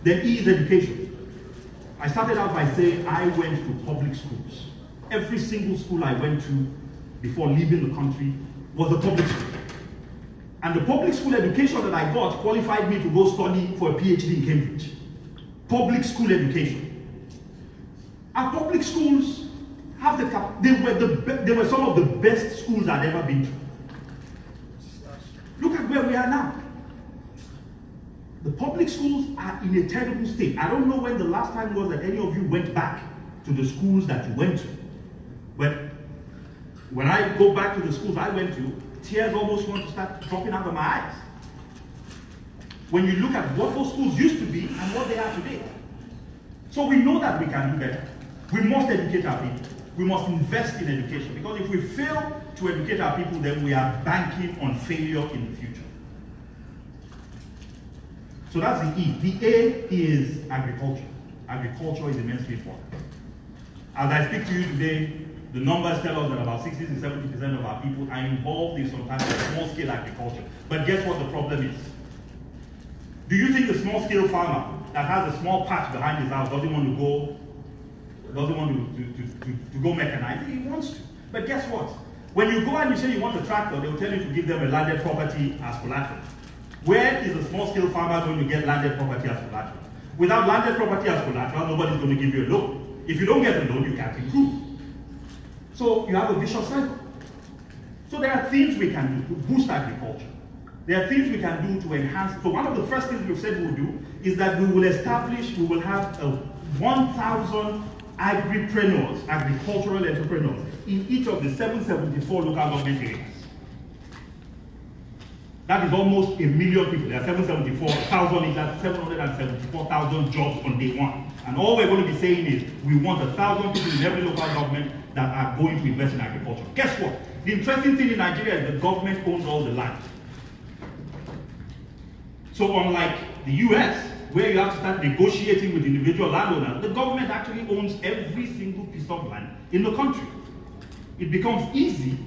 Then E is education. I started out by saying I went to public schools. Every single school I went to before leaving the country was a public school. And the public school education that I got qualified me to go study for a PhD in Cambridge. Public school education. Our public schools have they were some of the best schools I'd ever been to. Look at where we are now. The public schools are in a terrible state. I don't know when the last time was that any of you went back to the schools that you went to. But when I go back to the schools I went to, tears almost want to start dropping out of my eyes. When you look at what those schools used to be and what they are today. So we know that we can do better. We must educate our people. We must invest in education, because if we fail to educate our people, then we are banking on failure in the future. So that's the E. The A is agriculture. Agriculture is immensely important. As I speak to you today, the numbers tell us that about 60 to 70% of our people are involved in some kind of small-scale agriculture. But guess what the problem is? Do you think the small-scale farmer that has a small patch behind his house doesn't want to go mechanize? He wants to. But guess what? When you go and you say you want a tractor, they will tell you to give them a landed property as collateral. Where is a small-scale farmer going to get landed property as collateral? Without landed property as collateral, nobody's going to give you a loan. If you don't get a loan, you can't improve. So you have a vicious cycle. So there are things we can do to boost agriculture. There are things we can do to enhance. So one of the first things we've said we'll do is that we will have 1,000 agripreneurs, agricultural entrepreneurs, in each of the 774 local government areas. That is almost 1 million people. There are 774,000, that's 774,000 jobs on day one. And all we're going to be saying is we want 1,000 people in every local government that are going to invest in agriculture. Guess what? The interesting thing in Nigeria is the government owns all the land. So unlike the US, where you have to start negotiating with individual landowners, the government actually owns every single piece of land in the country. It becomes easy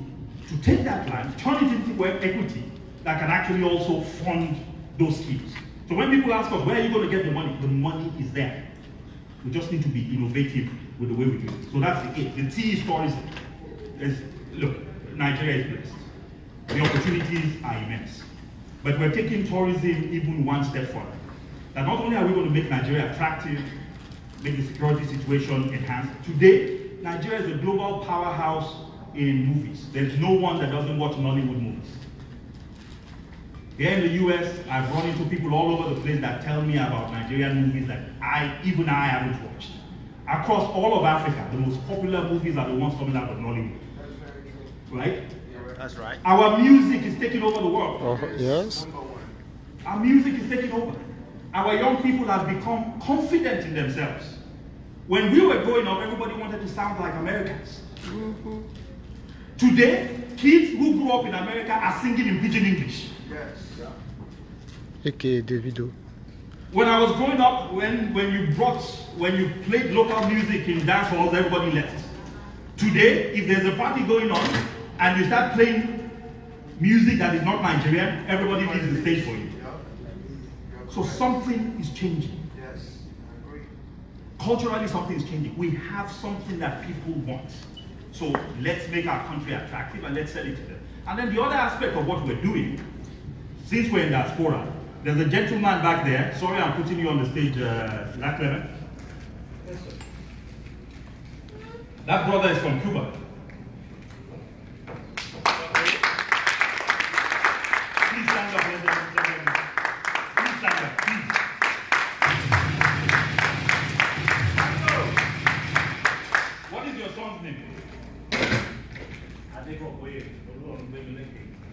to take that land, turn it into equity that can actually also fund those schemes. So when people ask us, where are you going to get the money is there. We just need to be innovative with the way we do it. So that's the A. The T is tourism. Look, Nigeria is blessed. The opportunities are immense. But we're taking tourism even one step further. That not only are we going to make Nigeria attractive, make the security situation enhanced. Today, Nigeria is a global powerhouse in movies. There's no one that doesn't watch Nollywood movies. Here in the US, I've run into people all over the place that tell me about Nigerian movies that even I haven't watched. Across all of Africa, the most popular movies are the ones coming out of Nollywood. That's very true. Right? That's right. Our music is taking over the world. Yes. Our music is taking over. Our young people have become confident in themselves. When we were growing up, everybody wanted to sound like Americans. Mm-hmm. Today, kids who grew up in America are singing in pidgin English. Yes. AKA Davido. When I was growing up, when you played local music in dance halls, everybody left. Today, if there's a party going on and you start playing music that is not Nigerian, everybody leaves the stage for you. So something is changing. Yes, I agree. Culturally, something is changing. We have something that people want. So let's make our country attractive and let's sell it to them. And then the other aspect of what we're doing, since we're in Diaspora, there's a gentleman back there. Sorry, I'm putting you on the stage, Black Clement. Yes, sir. That brother is from Cuba. Please stand up, please stand up, please. What is your son's name?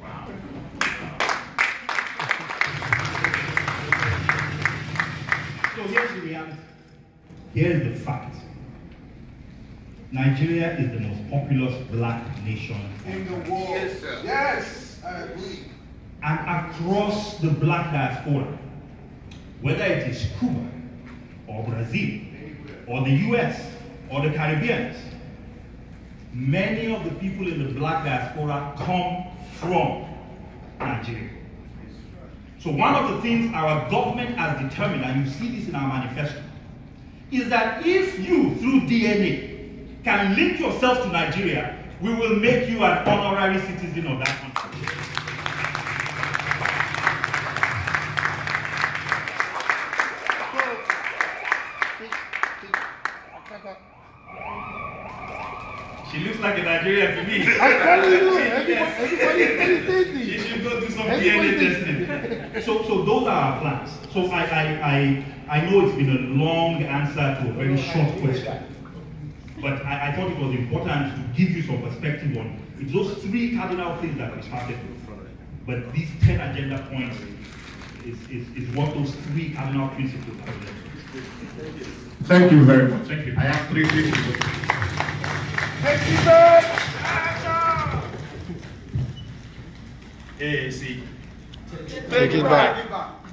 Wow. So here's the reality. Here's the fact. Nigeria is the most populous black nation in the world. Yes, sir. Yes, I agree. And across the black diaspora, whether it is Cuba or Brazil or the US or the Caribbean, many of the people in the black diaspora come from Nigeria. So one of the things our government has determined, and you see this in our manifesto, is that if you, through DNA, can link yourself to Nigeria, we will make you an honorary citizen of that country. She looks like a Nigerian to me. I'm telling you, everybody she should go do some DNA testing. So those are our plans. So I know it's been a long answer to a very short question. But I thought it was important to give you some perspective on it's those three cardinal things that we started with. But these 10 agenda points is what those three cardinal principles are. Thank you very much. Thank you. I have three principles. Take it back.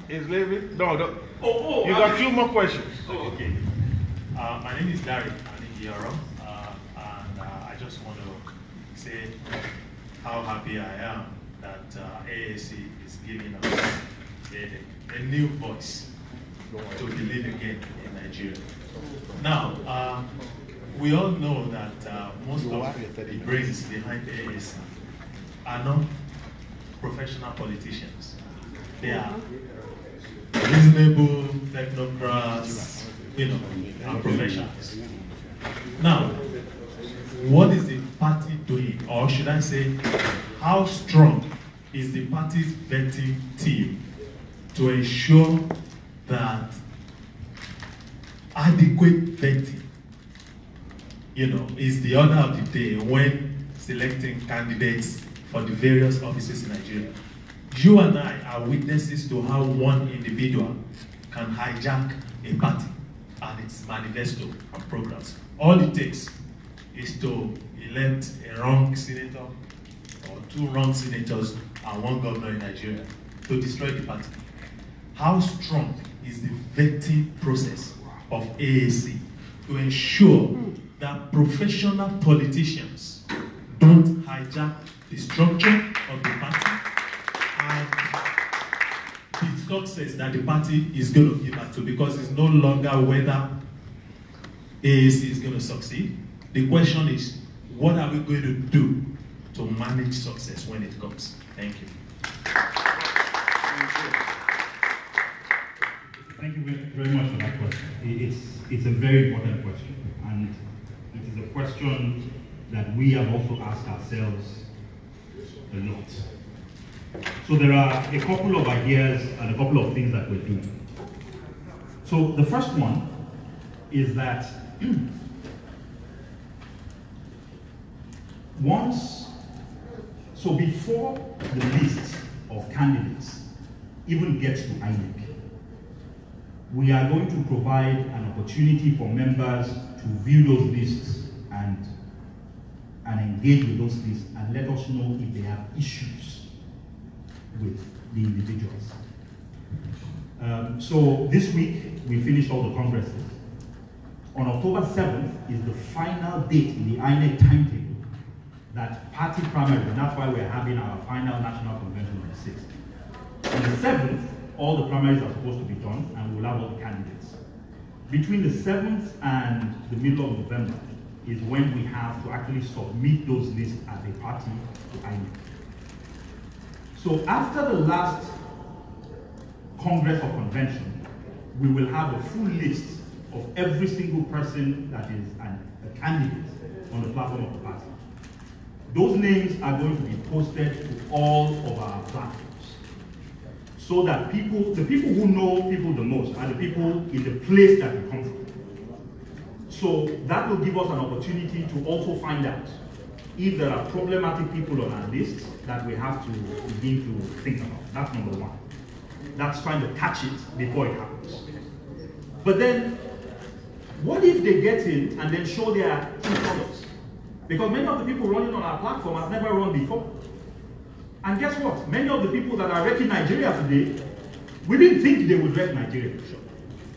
He's leaving? No. Oh, you got 2 more questions. Oh, okay. My name is Larry Anindiaro, and I just want to say how happy I am that AAC is giving us a new voice to believe again in Nigeria. Now, we all know that most of the brains behind AAC are not professional politicians. They are reasonable technocrats, and professionals. Now, what is the party doing, or should I say, how strong is the party's vetting team to ensure that adequate vetting, is the order of the day when selecting candidates for the various offices in Nigeria? You and I are witnesses to how one individual can hijack a party and its manifesto and programs. All it takes is to elect a wrong senator or 2 wrong senators and 1 governor in Nigeria to destroy the party. How strong is the vetting process of AAC to ensure that professional politicians don't hijack the structure of the party and the success that the party is going to give back to, because it's no longer whether AAC is going to succeed. The question is, what are we going to do to manage success when it comes? Thank you. Thank you very much for that question. It's a very important question, and it is a question that we have also asked ourselves a lot. So there are a couple of ideas and a couple of things that we're doing. So the first one is that before the list of candidates even gets to INEC, we are going to provide an opportunity for members to view those lists and engage with those lists and let us know if they have issues with the individuals. So this week, we finished all the congresses. On October 7th is the final date in the INEC timetable that party primaries, and that's why we're having our final national convention on the 6th. On the 7th, all the primaries are supposed to be done, and we'll have all the candidates. Between the 7th and the middle of November is when we have to actually submit those lists as a party to INEC. So after the last Congress or convention, we will have a full list of every single person that is a candidate on the platform of the party. Those names are going to be posted to all of our platforms, so that the people who know people the most are the people in the place that we come from. So that will give us an opportunity to also find out if there are problematic people on our list that we have to begin to think about. That's number one. That's trying to catch it before it happens. But then, what if they get in and then show their true colors? Because many of the people running on our platform have never run before. And guess what? Many of the people that are wrecking Nigeria today, we didn't think they would wreck Nigeria.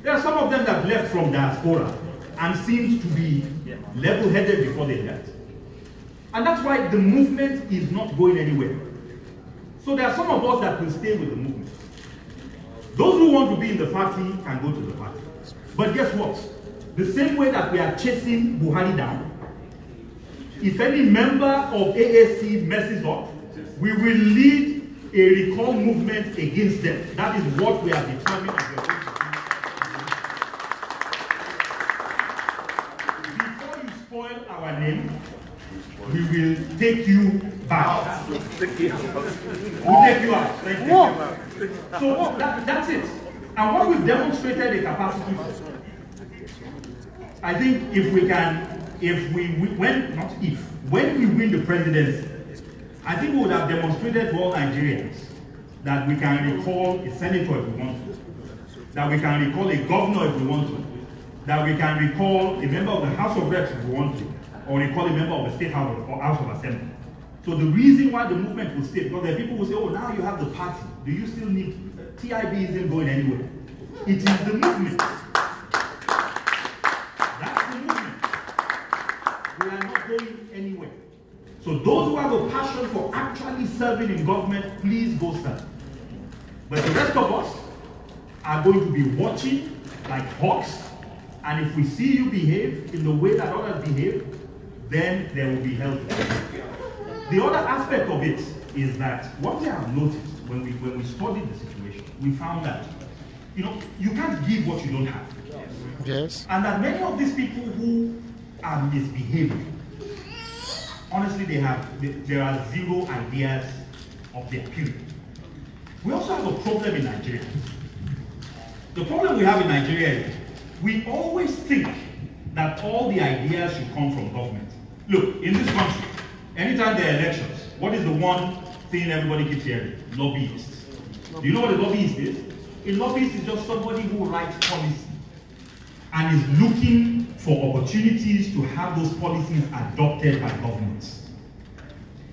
There are some of them that left from Diaspora and seemed to be level-headed before they left. And that's why the movement is not going anywhere. So there are some of us that will stay with the movement. Those who want to be in the party can go to the party. But guess what? The same way that we are chasing Buhari down, if any member of AAC messes up, we will lead a recall movement against them. That is what we are determined as a group. Before you spoil our name, we will take you back. We'll take you out. Thank you. So that's it. And what we've demonstrated a capacity for, I think when we win the presidency, I think we would have demonstrated to all Nigerians that we can recall a senator if we want to, that we can recall a governor if we want to, that we can recall a member of the House of Reps if we want to, or recall a member of the State House or House of Assembly. So the reason why the movement will stay, because there are people who say, oh, now you have the party, do you still need TIB isn't going anywhere. It is the movement. That's the movement. We are not going anywhere. So those who have a passion for actually serving in government, please go serve. But the rest of us are going to be watching like hawks, and if we see you behave in the way that others behave, then there will be help. The other aspect of it is that what we have noticed when we studied the situation, we found that you can't give what you don't have. Yes. And that many of these people who are misbehaving, honestly, there are zero ideas of their period. We also have a problem in Nigeria. The problem we have in Nigeria is we always think that all the ideas should come from government. Look, in this country, anytime there are elections, what is the one thing everybody keeps hearing? Lobbyists. Do you know what a lobbyist is? A lobbyist is just somebody who writes policy and is looking for opportunities to have those policies adopted by governments.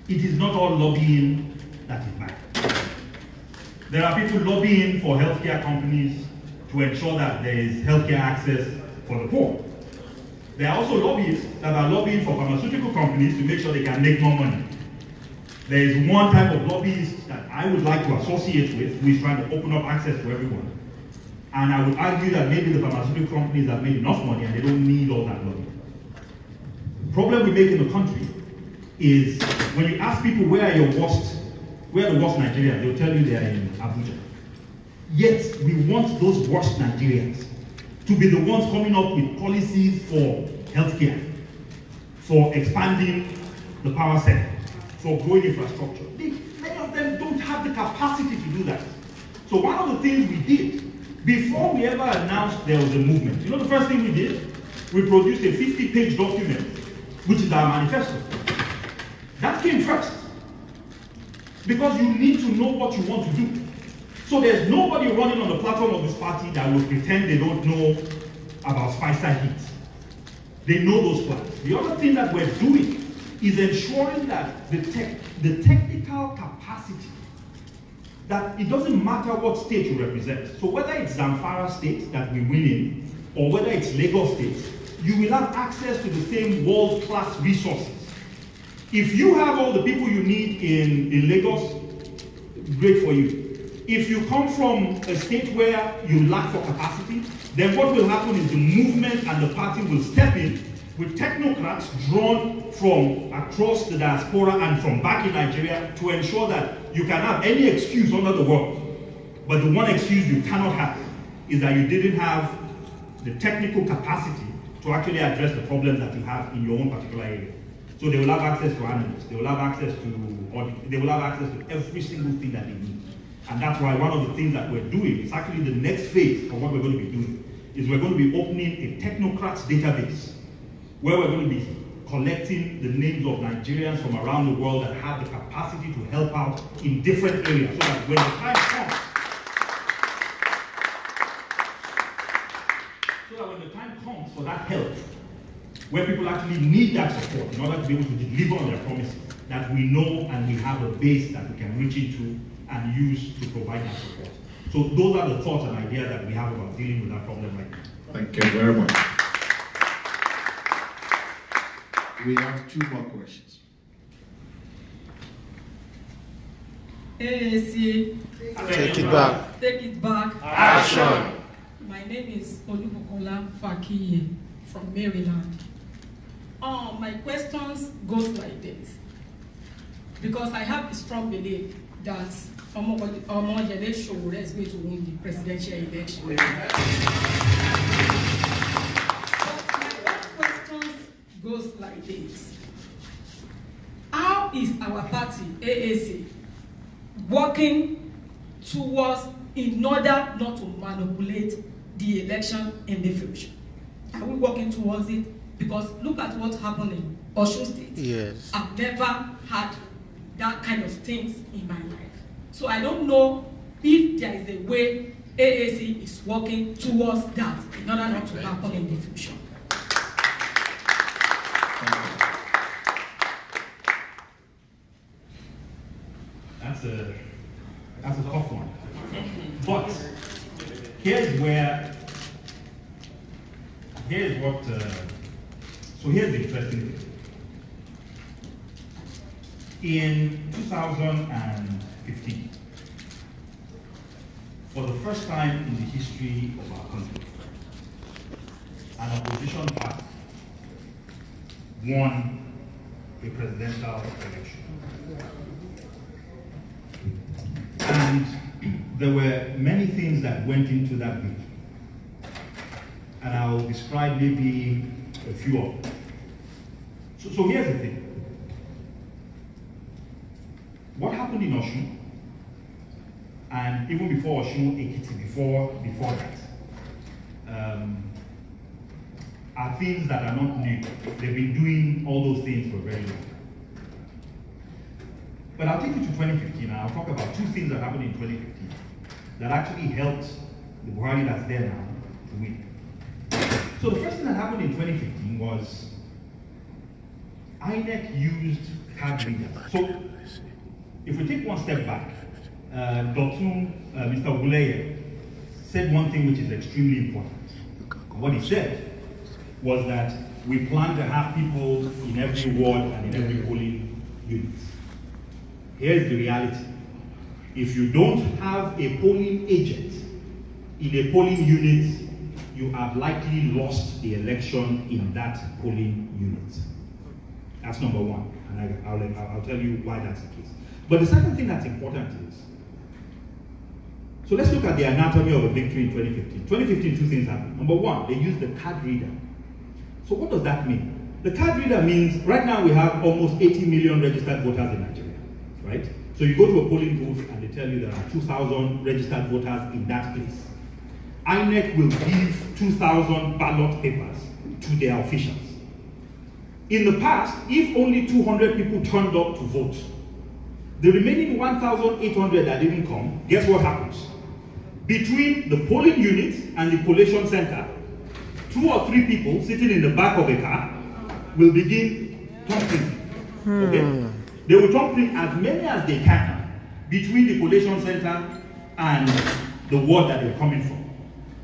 It is not all lobbying that is bad. There are people lobbying for healthcare companies to ensure that there is healthcare access for the poor. There are also lobbyists that are lobbying for pharmaceutical companies to make sure they can make more money. There is one type of lobbyist that I would like to associate with who is trying to open up access to everyone. And I would argue that maybe the pharmaceutical companies have made enough money and they don't need all that lobbying. The problem we make in the country is when you ask people where are the worst Nigerians, they'll tell you they are in Abuja. Yet we want those worst Nigerians to be the ones coming up with policies for healthcare, for expanding the power sector, for growing infrastructure. Many of them don't have the capacity to do that. So one of the things we did, before we ever announced there was a movement, you know the first thing we did? We produced a 50-page document, which is our manifesto. That came first. Because you need to know what you want to do. So there's nobody running on the platform of this party that will pretend they don't know about Spicer Heat. They know those plans. The other thing that we're doing is ensuring that the technical capacity, that it doesn't matter what state you represent. So whether it's Zamfara state that we win in, or whether it's Lagos state, you will have access to the same world-class resources. If you have all the people you need in Lagos, great for you. If you come from a state where you lack for capacity, then what will happen is the movement and the party will step in with technocrats drawn from across the diaspora and from back in Nigeria to ensure that you can have any excuse under the world. But the one excuse you cannot have is that you didn't have the technical capacity to actually address the problems that you have in your own particular area. So they will have access to analysts, they will have access to audit, they will have access to every single thing that they need. And that's why one of the things that we're doing, is actually the next phase of what we're going to be doing, is we're going to be opening a technocrats database, where we're going to be collecting the names of Nigerians from around the world that have the capacity to help out in different areas, so that when the time comes, for that help, where people actually need that support in order to be able to deliver on their promises, that we know and we have a base that we can reach into and use to provide that support. So those are the thoughts and ideas that we have about dealing with that problem right now. Thank you very much. We have 2 more questions. Take it back. Take it back. Action. My name is Olubukola Fakiye from Maryland. My questions goes like this, because I have a strong belief that Omojele Sowore is going to win the presidential election. But my question goes like this. How is our party, AAC, working towards, in order not to manipulate the election in the future? Are we working towards it? Because look at what happened in Osun State. Yes. I've never had that kind of things in my life. So I don't know if there is a way AAC is working towards that in order not to happen in the future. That's a tough one. But here's the interesting thing. In 2015, for the first time in the history of our country, an opposition party won a presidential election. And there were many things that went into that victory. And I'll describe maybe a few of them. So here's the thing. What happened in Osun, and even before Osun, Ekiti, before that, are things that are not new. They've been doing all those things for very long. But I'll take you to 2015, and I'll talk about two things that happened in 2015 that actually helped the Buhari that's there now to win. So the first thing that happened in 2015 was INEC used card readers. So if we take one step back, Mr. Oguleye said one thing which is extremely important. And what he said was that we plan to have people in every ward and in every polling unit. Here's the reality. If you don't have a polling agent in a polling unit, you have likely lost the election in that polling unit. That's number one, and I'll tell you why that's the case. But the second thing that's important is, so let's look at the anatomy of a victory in 2015. 2015, two things happened. Number one, they used the card reader. So what does that mean? The card reader means, right now we have almost 80 million registered voters in Nigeria, right? So you go to a polling booth and they tell you there are 2,000 registered voters in that place. INEC will give 2,000 ballot papers to their officials. In the past, if only 200 people turned up to vote, the remaining 1,800 that didn't come, guess what happens? Between the polling unit and the collation center, 2 or 3 people sitting in the back of a car will begin thumping. Okay? They will thump as many as they can between the collation center and the ward that they're coming from.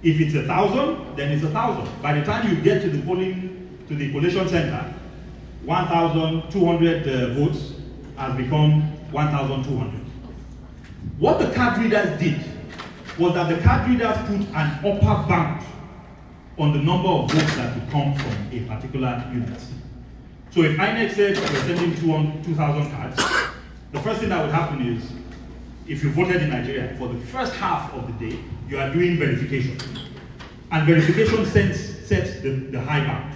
If it's 1,000, then it's 1,000. By the time you get to the collation center, 1,200 votes has become 1,200. What the card readers did was that the card readers put an upper bound on the number of votes that would come from a particular unit. So if INEC said we're sending 2,000 cards, the first thing that would happen is, if you voted in Nigeria, for the first half of the day, you are doing verification. And verification sets the high bound.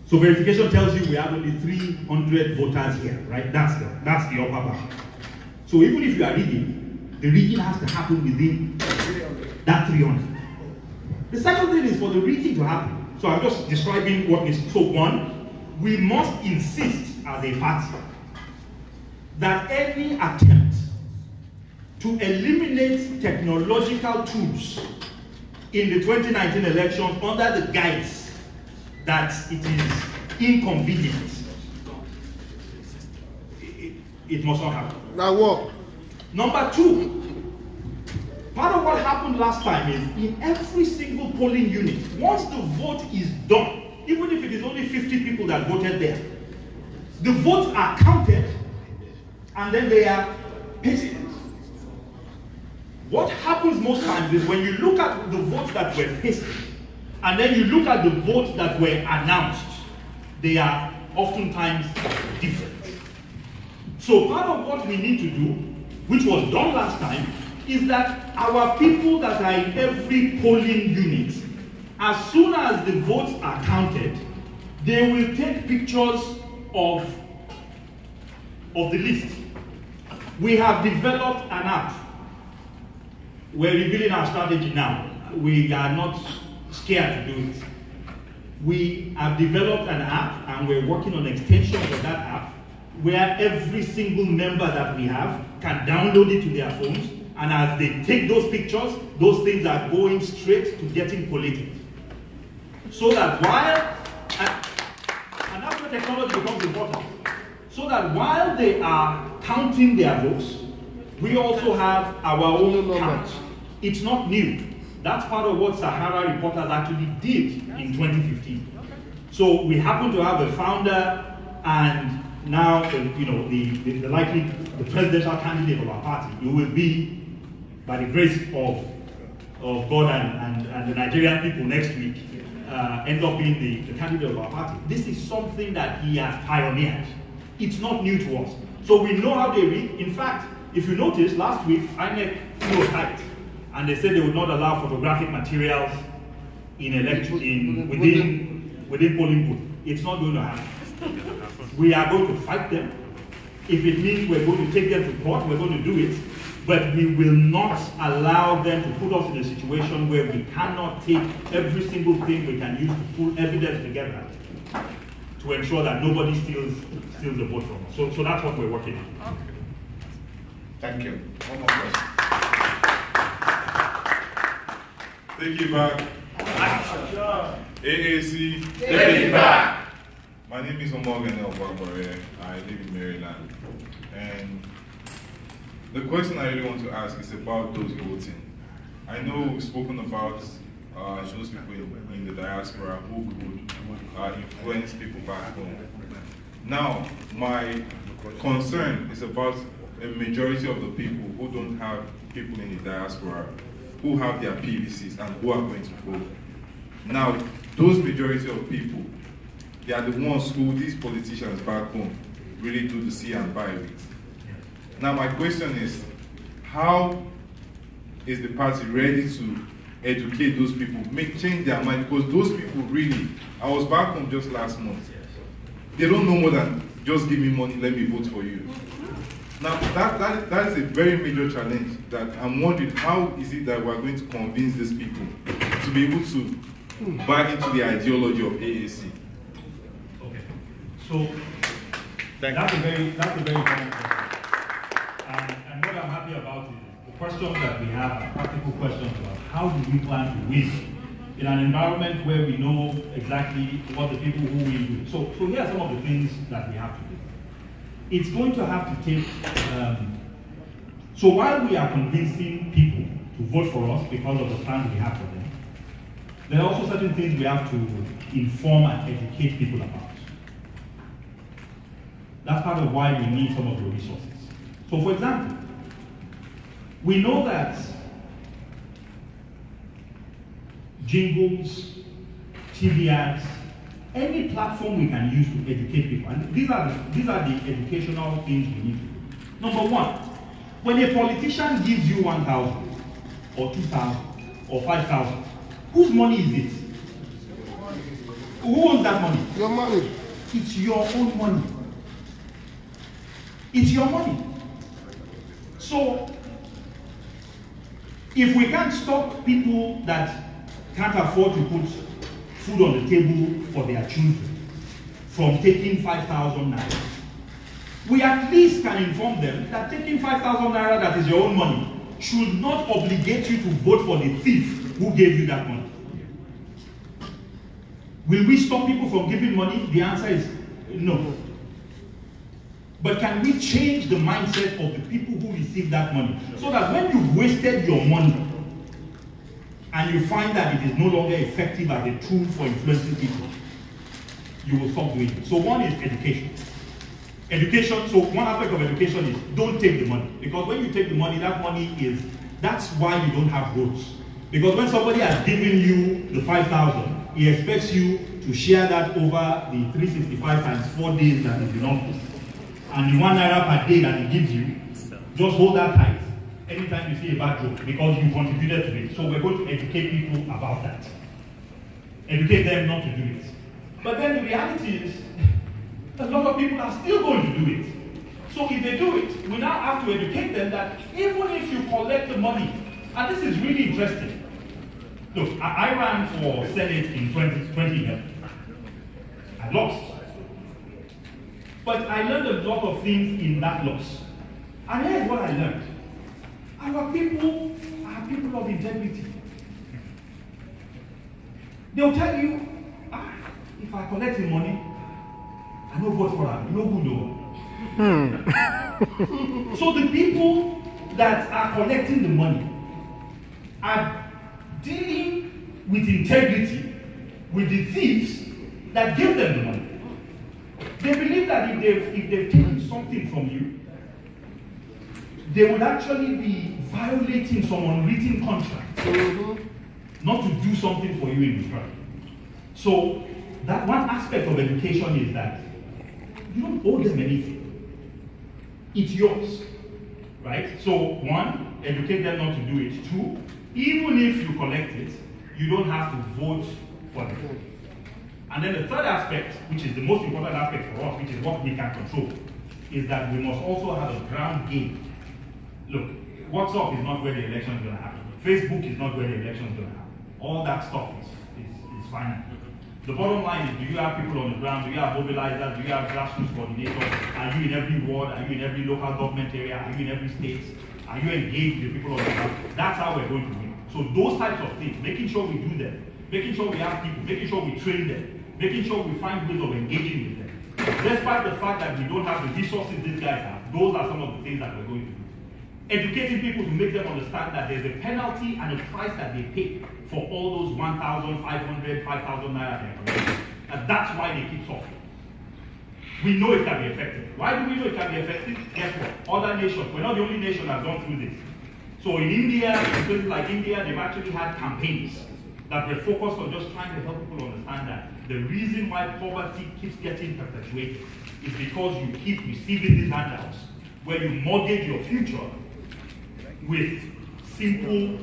So verification tells you we have only 300 voters here, right? That's the upper bound. So even if you are reading, the reading has to happen within that 300. The second thing is for the reading to happen. So I'm just describing what is. So one, we must insist as a party that any attempt to eliminate technological tools in the 2019 elections under the guise that it is inconvenient, it must not happen. Now what? Number two, part of what happened last time is in every single polling unit, once the vote is done, even if it is only 50 people that voted there, the votes are counted and then they are pasted. What happens most times is when you look at the votes that were pasted and then you look at the votes that were announced, they are oftentimes different. So part of what we need to do, which was done last time, is that our people that are in every polling unit, as soon as the votes are counted, they will take pictures of the list. We have developed an app. We're revealing our strategy now. We are not scared to do it. We have developed an app and we're working on extensions of that app where every single member that we have can download it to their phones, and as they take those pictures, those things are going straight to getting collated. So that while, and that's where technology becomes important, so that while they are counting their votes, we also have our own count. It's not new. That's part of what Sahara reporters actually did in 2015. So we happen to have a founder and now, the presidential candidate of our party. You will be, by the grace of God and the Nigerian people next week, end up being the candidate of our party. This is something that he has pioneered. It's not new to us. So we know how they read. In fact, if you notice, last week, INEC flew tight, and they said they would not allow photographic materials within polling booth. It's not going to happen. We are going to fight them. If it means we're going to take them to court, we're going to do it. But we will not allow them to put us in a situation where we cannot take every single thing we can use to pull evidence together to ensure that nobody steals the vote from us. So that's what we're working on. Thank you. One more question. Take it back. AAC. Take it back. My name is Omogene Obwabore. I live in Maryland. And the question I really want to ask is about those voting. I know we've spoken about those people in the diaspora who could influence people back home. Now, my concern is about a majority of the people who don't have people in the diaspora who have their PVCs and who are going to vote. Now, those majority of people, they are the ones who these politicians back home really do the see and buy with. Now my question is, how is the party ready to educate those people, change their mind? Because those people really, I was back home just last month. They don't know more than just give me money, let me vote for you. Now that is a very major challenge that I'm wondering, how is it that we're going to convince these people to be able to buy into the ideology of AAC? Okay, so that's a very important question. And what I'm happy about is the questions that we have are practical questions about how do we plan to win in an environment where we know exactly what the people who will do. So here are some of the things that we have to do. It's going to have to take, so while we are convincing people to vote for us because of the plans we have for them, there are also certain things we have to inform and educate people about. That's part of why we need some of the resources. So for example, we know that jingles, TV ads, any platform we can use to educate people, and these are the educational things we need to do. Number one, when a politician gives you 1,000 or 2,000 or 5,000, whose money is it? Who owns that money? Your money. It's your own money. It's your money. So, if we can't stop people that can't afford to put food on the table for their children from taking 5,000 naira, we at least can inform them that taking 5,000 naira that is your own money should not obligate you to vote for the thief who gave you that money. Will we stop people from giving money? The answer is no. But can we change the mindset of the people who receive that money so that when you've wasted your money and you find that it is no longer effective as a tool for influencing people, you will stop doing it. So one is education. Education, so one aspect of education is don't take the money. Because when you take the money, that's why you don't have votes. Because when somebody has given you the 5,000, he expects you to share that over the 365 times 4 days that is in office. And the 1 naira per day that he gives you, just hold that tight anytime you see a bad joke because you contributed to it. So we're going to educate people about that. Educate them not to do it. But then the reality is, a lot of people are still going to do it. So if they do it, we now have to educate them that even if you collect the money, and this is really interesting. Look, I ran for Senate in 2011. I lost. But I learned a lot of things in that loss. And here's what I learned. Our people are people of integrity. They'll tell you, if I collect the money, I don't vote for them. No good though. So the people that are collecting the money, are dealing with integrity with the thieves that gave them the money. They believe that if they've taken something from you, they would actually be violating some unwritten contract not to do something for you in return. So that one aspect of education is that you don't owe them anything. It's yours, right? So one, educate them not to do it. Two, even if you collect it, you don't have to vote for them. And then the third aspect, which is the most important aspect for us, which is what we can control, is that we must also have a ground game. Look, WhatsApp is not where the election is going to happen. Facebook is not where the election is going to happen. All that stuff is fine. The bottom line is, do you have people on the ground? Do you have mobilizers? Do you have grassroots coordinators? Are you in every ward? Are you in every local government area? Are you in every state? Are you engaged with people on the ground? That's how we're going to win. So those types of things, making sure we do them, making sure we have people, making sure we train them, making sure we find ways of engaging with them. Despite the fact that we don't have the resources these guys have, those are some of the things that we're going to do. Educating people to make them understand that there's a penalty and a price that they pay for all those 1,500, 5,000 naira they're collecting. And that's why they keep suffering. We know it can be effective. Why do we know it can be effective? Guess what? Other nations, we're not the only nation that's gone through this. So in India, in places like India, they've actually had campaigns that were focused on just trying to help people understand that the reason why poverty keeps getting perpetuated is because you keep receiving these handouts where you mortgage your future with simple,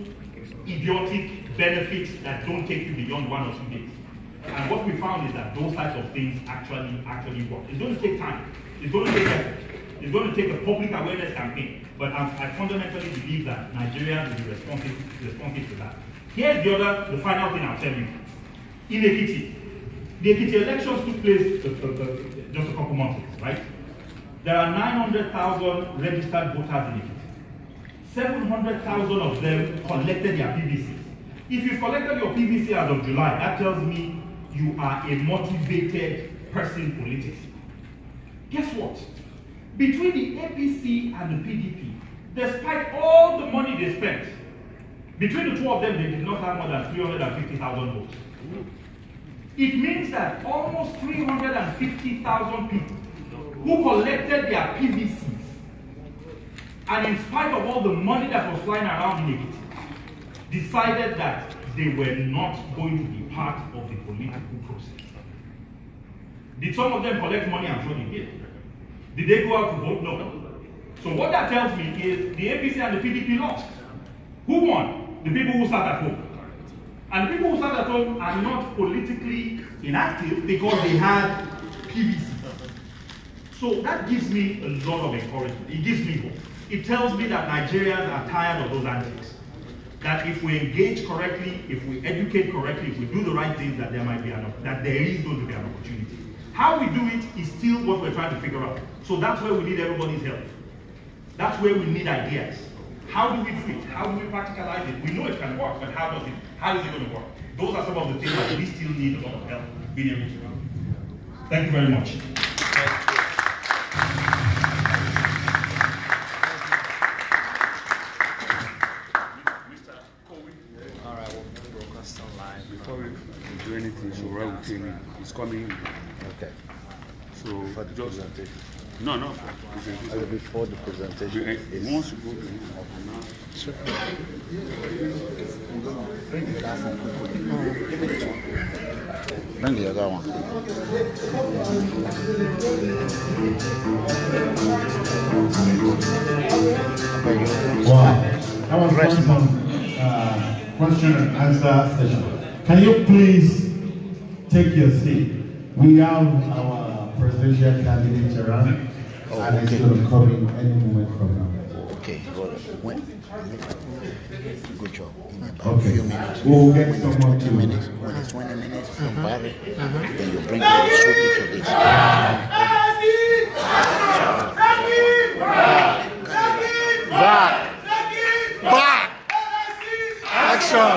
idiotic benefits that don't take you beyond 1 or 2 days. And what we found is that those types of things actually work. It's going to take time. It's going to take effort. It's going to take a public awareness campaign. But I fundamentally believe that Nigerians will be responsive to that. Here's the final thing I'll tell you. In Ekiti, the Ekiti elections took place just a couple months ago, right? There are 900,000 registered voters in Ekiti. 700,000 of them collected their PVCs. If you collected your PVC as of July, that tells me you are a motivated person politically. Guess what? Between the APC and the PDP, despite all the money they spent, between the two of them, they did not have more than 350,000 votes. It means that almost 350,000 people who collected their PVCs, and in spite of all the money that was flying around in Ekiti, decided that they were not going to be part of the political process. Did some of them collect money? I'm sure they did. Did they go out to vote? No. So what that tells me is the APC and the PDP lost. Who won? The people who sat at home. And the people who sat at home are not politically inactive because they had PVC. So that gives me a lot of encouragement. It gives me hope. It tells me that Nigerians are tired of those antics. That if we engage correctly, if we educate correctly, if we do the right things, that there might be that there is going to be an opportunity. How we do it is still what we're trying to figure out. So that's where we need everybody's help. That's where we need ideas. How do we do it? How do we practicalize it? We know it can work, but how is it going to work? Those are some of the things that we still need a lot of help being able to do. Thank you very much. Before we do anything, so Raul came in. He's coming in. Okay. So for the presentation. No, no. For before the presentation. He wants to go to him. Sure. Bring the last one. Bring the other one. Wow. That was awesome. Question and answer session. Can you please take your seat? We have our presidential candidate around, and it's going to come in any moment from now. Okay, when? Good job. In about Okay. a few minutes. We'll get when it's someone 20 to minutes. When it's 20 minutes from Barry, then you bring the switch to this. Back! Action!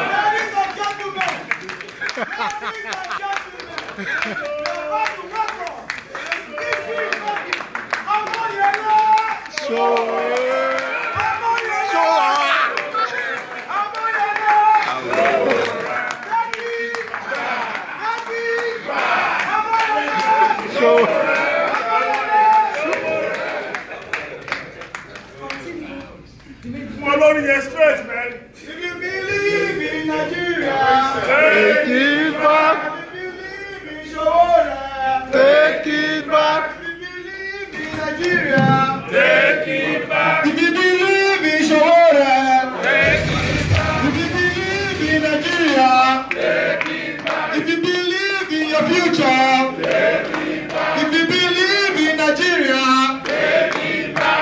future, if you believe in Nigeria,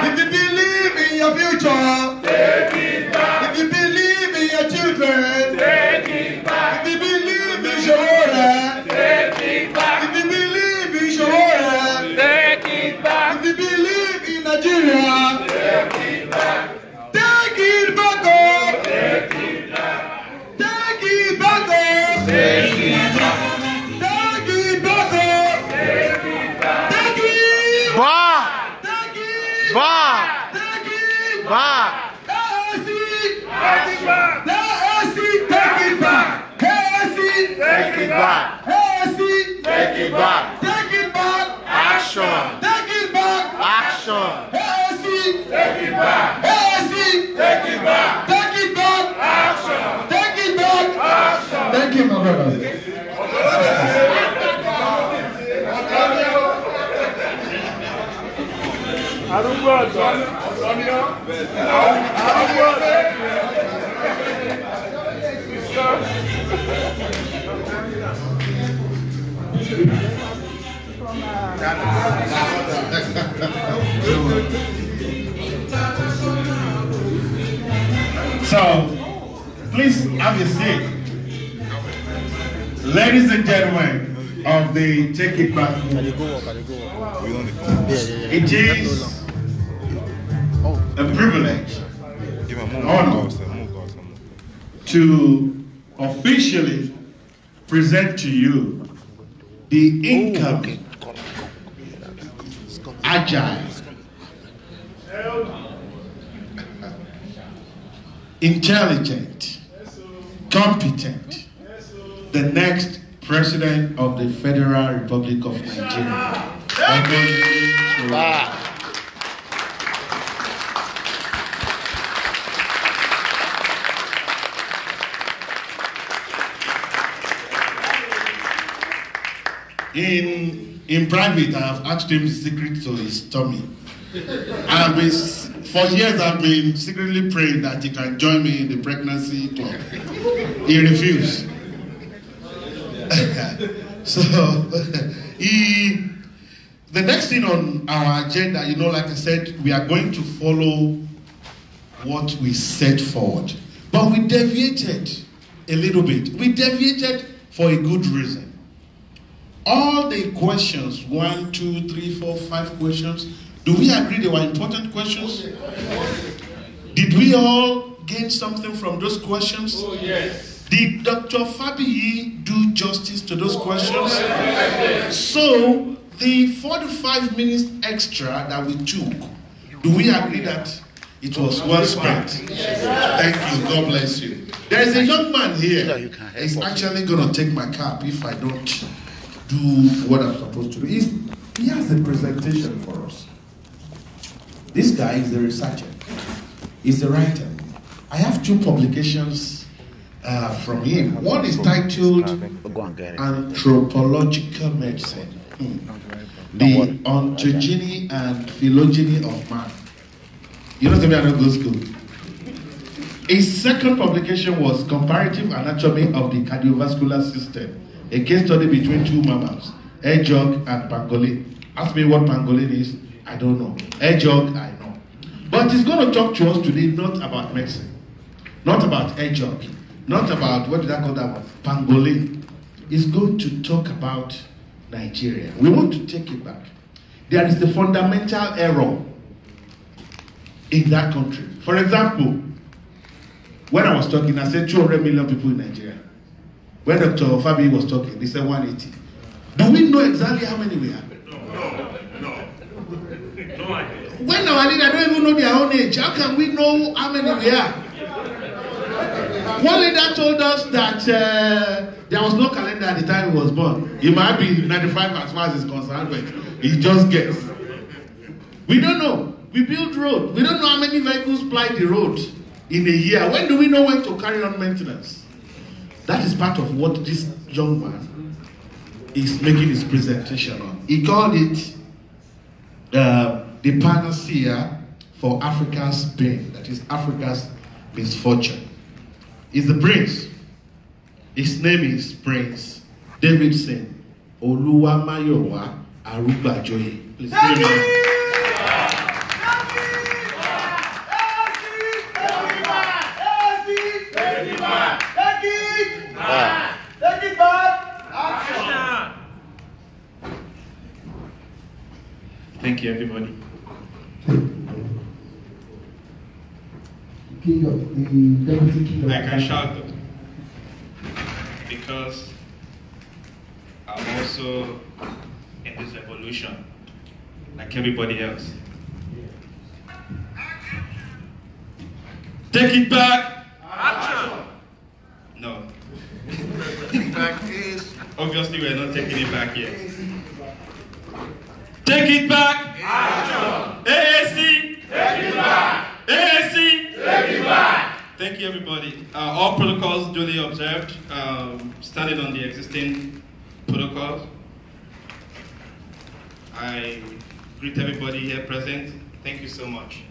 if you believe in your future, if you believe in your children, if you believe in Shawara, if you believe in Shawara, if you believe in Nigeria, take it back up. Take it back up. Take it back up. Take it back. Take it back up. Take it back. Take it back. Take it back. Take it back. Take it back. Take it back. Take it back. Take it back. Take it back. Action. Take it back. Action. Take it back. Take it back. Take it back. Action. Take it back. Action. Thank you, my brother. I don't want So, please have a seat. Ladies and gentlemen of the Take It Back movement, it is a privilege, an honor to officially present to you the incoming, agile, intelligent, competent, the next President of the Federal Republic of Nigeria. In private, I have asked him the secret to his tummy. For years, I've been secretly praying that he can join me in the pregnancy club. He refused. So, the next thing on our agenda, like I said, we are going to follow what we set forward. But we deviated a little bit. We deviated for a good reason. All the questions, 1, 2, 3, 4, 5 questions, do we agree they were important questions? Did we all gain something from those questions? Oh, yes. Did Dr. Fabiyi do justice to those questions? So, the 45 minutes extra that we took, do we agree that it was well spent? Thank you. God bless you. There is a young man here. He's actually going to take my cap if I don't do what I'm supposed to do. He has a presentation for us. This guy is a researcher. He's a writer. I have 2 publications from him. One is titled Anthropological Medicine, the Ontogeny and Phylogeny of Man. You know, I don't go to school. His second publication was Comparative Anatomy of the Cardiovascular System, a case study between 2 mammals, hedgehog and pangolin. Ask me what pangolin is, I don't know. Hedgehog, I know. But he's going to talk to us today not about medicine, not about hedgehog, not about, what did I call that one? Pangolin. He's going to talk about Nigeria. We want to take it back. There is a fundamental error in that country. For example, when I was talking, I said 200 million people in Nigeria. When Dr. Fabiyi was talking, he said 180. Do we know exactly how many we have? No idea. When our leaders don't even know their own age, how can we know how many we are? One leader told us that there was no calendar at the time he was born. He might be 95 as far as he's concerned, but he just guessed. We don't know. We build road. We don't know how many vehicles ply the road in a year. When do we know when to carry on maintenance? That is part of what this young man is making his presentation on. He called it the panacea for Africa's pain, that is Africa's misfortune. He's the prince. His name is Prince Davidson Oluwamayowa Arugbajoye. Please give me. Thank you, everybody. I can shout though, because I'm also in this revolution, like everybody else. Take it back. Action. No. Take it back is. Obviously, we're not taking it back yet. Take it back. Action. AAC. Take it back. AAC. Take it back. Thank you, everybody. All protocols duly observed, standing on the existing protocols. I greet everybody here present. Thank you so much.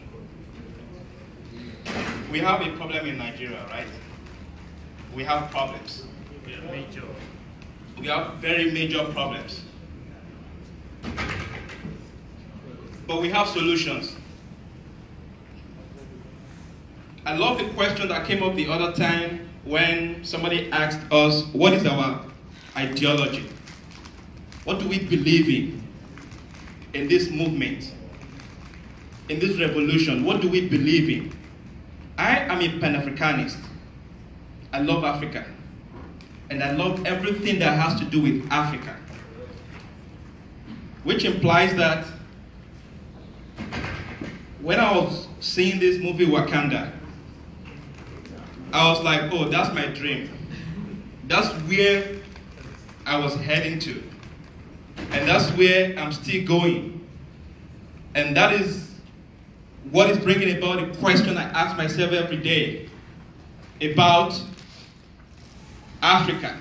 We have a problem in Nigeria, right? We have problems. We have very major problems. But we have solutions. I love the question that came up the other time when somebody asked us, what is our ideology? What do we believe in this movement, in this revolution? What do we believe in? I am a Pan-Africanist. I love Africa. And I love everything that has to do with Africa. Which implies that when I was seeing this movie Wakanda, I was like, oh, that's my dream. That's where I was heading to. And that's where I'm still going. And that is what is bringing about the question I ask myself every day about Africa.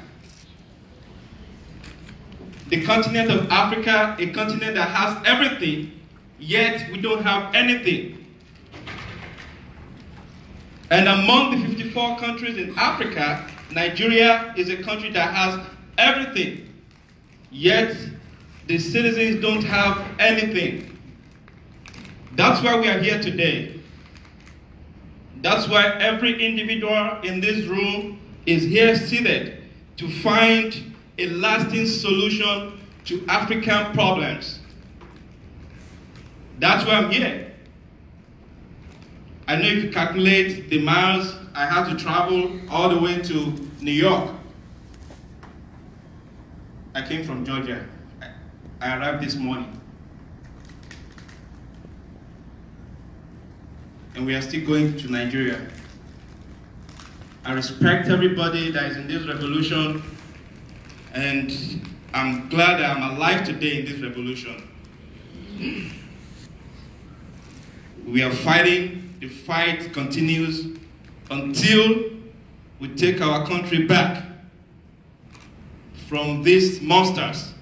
The continent of Africa, a continent that has everything, yet we don't have anything. And among the 54 countries in Africa, Nigeria is a country that has everything, yet the citizens don't have anything. That's why we are here today. That's why every individual in this room is here seated to find a lasting solution to African problems. That's why I'm here. I know if you calculate the miles I had to travel all the way to New York. I came from Georgia. I arrived this morning. And we are still going to Nigeria. I respect everybody that is in this revolution, and I'm glad that I'm alive today in this revolution. We are fighting. The fight continues until we take our country back from these monsters.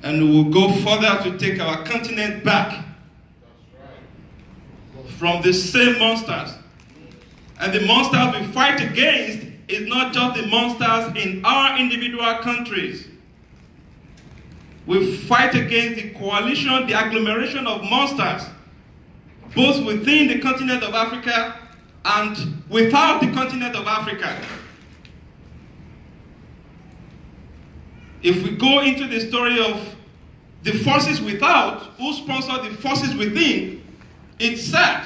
And we will go further to take our continent back from the same monsters. And the monsters we fight against is not just the monsters in our individual countries. We fight against the coalition, the agglomeration of monsters, both within the continent of Africa and without the continent of Africa. If we go into the story of the forces without, who sponsor the forces within, it's sad.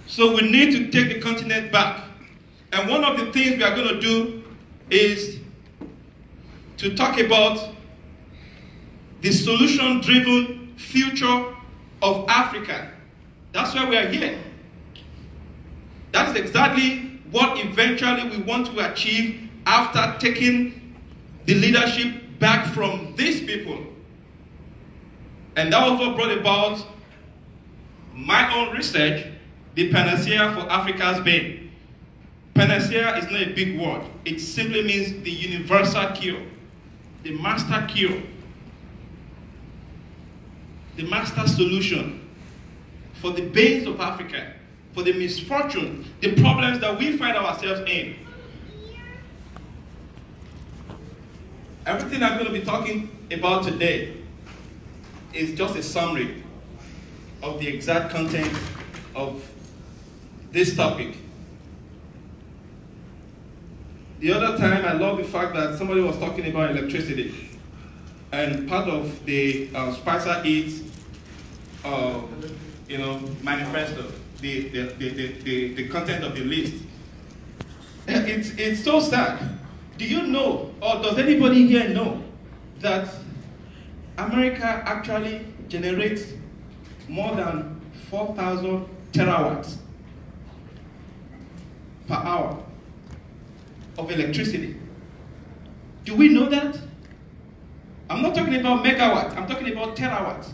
So we need to take the continent back. And one of the things we are going to do is to talk about the solution-driven future of Africa. That's why we are here. That's exactly what eventually we want to achieve after taking the leadership back from these people. And that was what brought about my own research, the panacea for Africa's pain. Panacea is not a big word. It simply means the universal cure, the master cure, the master solution for the base of Africa, for the misfortune, the problems that we find ourselves in. Everything I'm going to be talking about today is just a summary of the exact content of this topic. The other time, I love the fact that somebody was talking about electricity, and part of the Spicer Eats, manifesto, the content of the list. It's so sad. Do you know, or does anybody here know, that America actually generates more than 4,000 terawatts per hour of electricity? Do we know that? I'm not talking about megawatts, I'm talking about terawatts.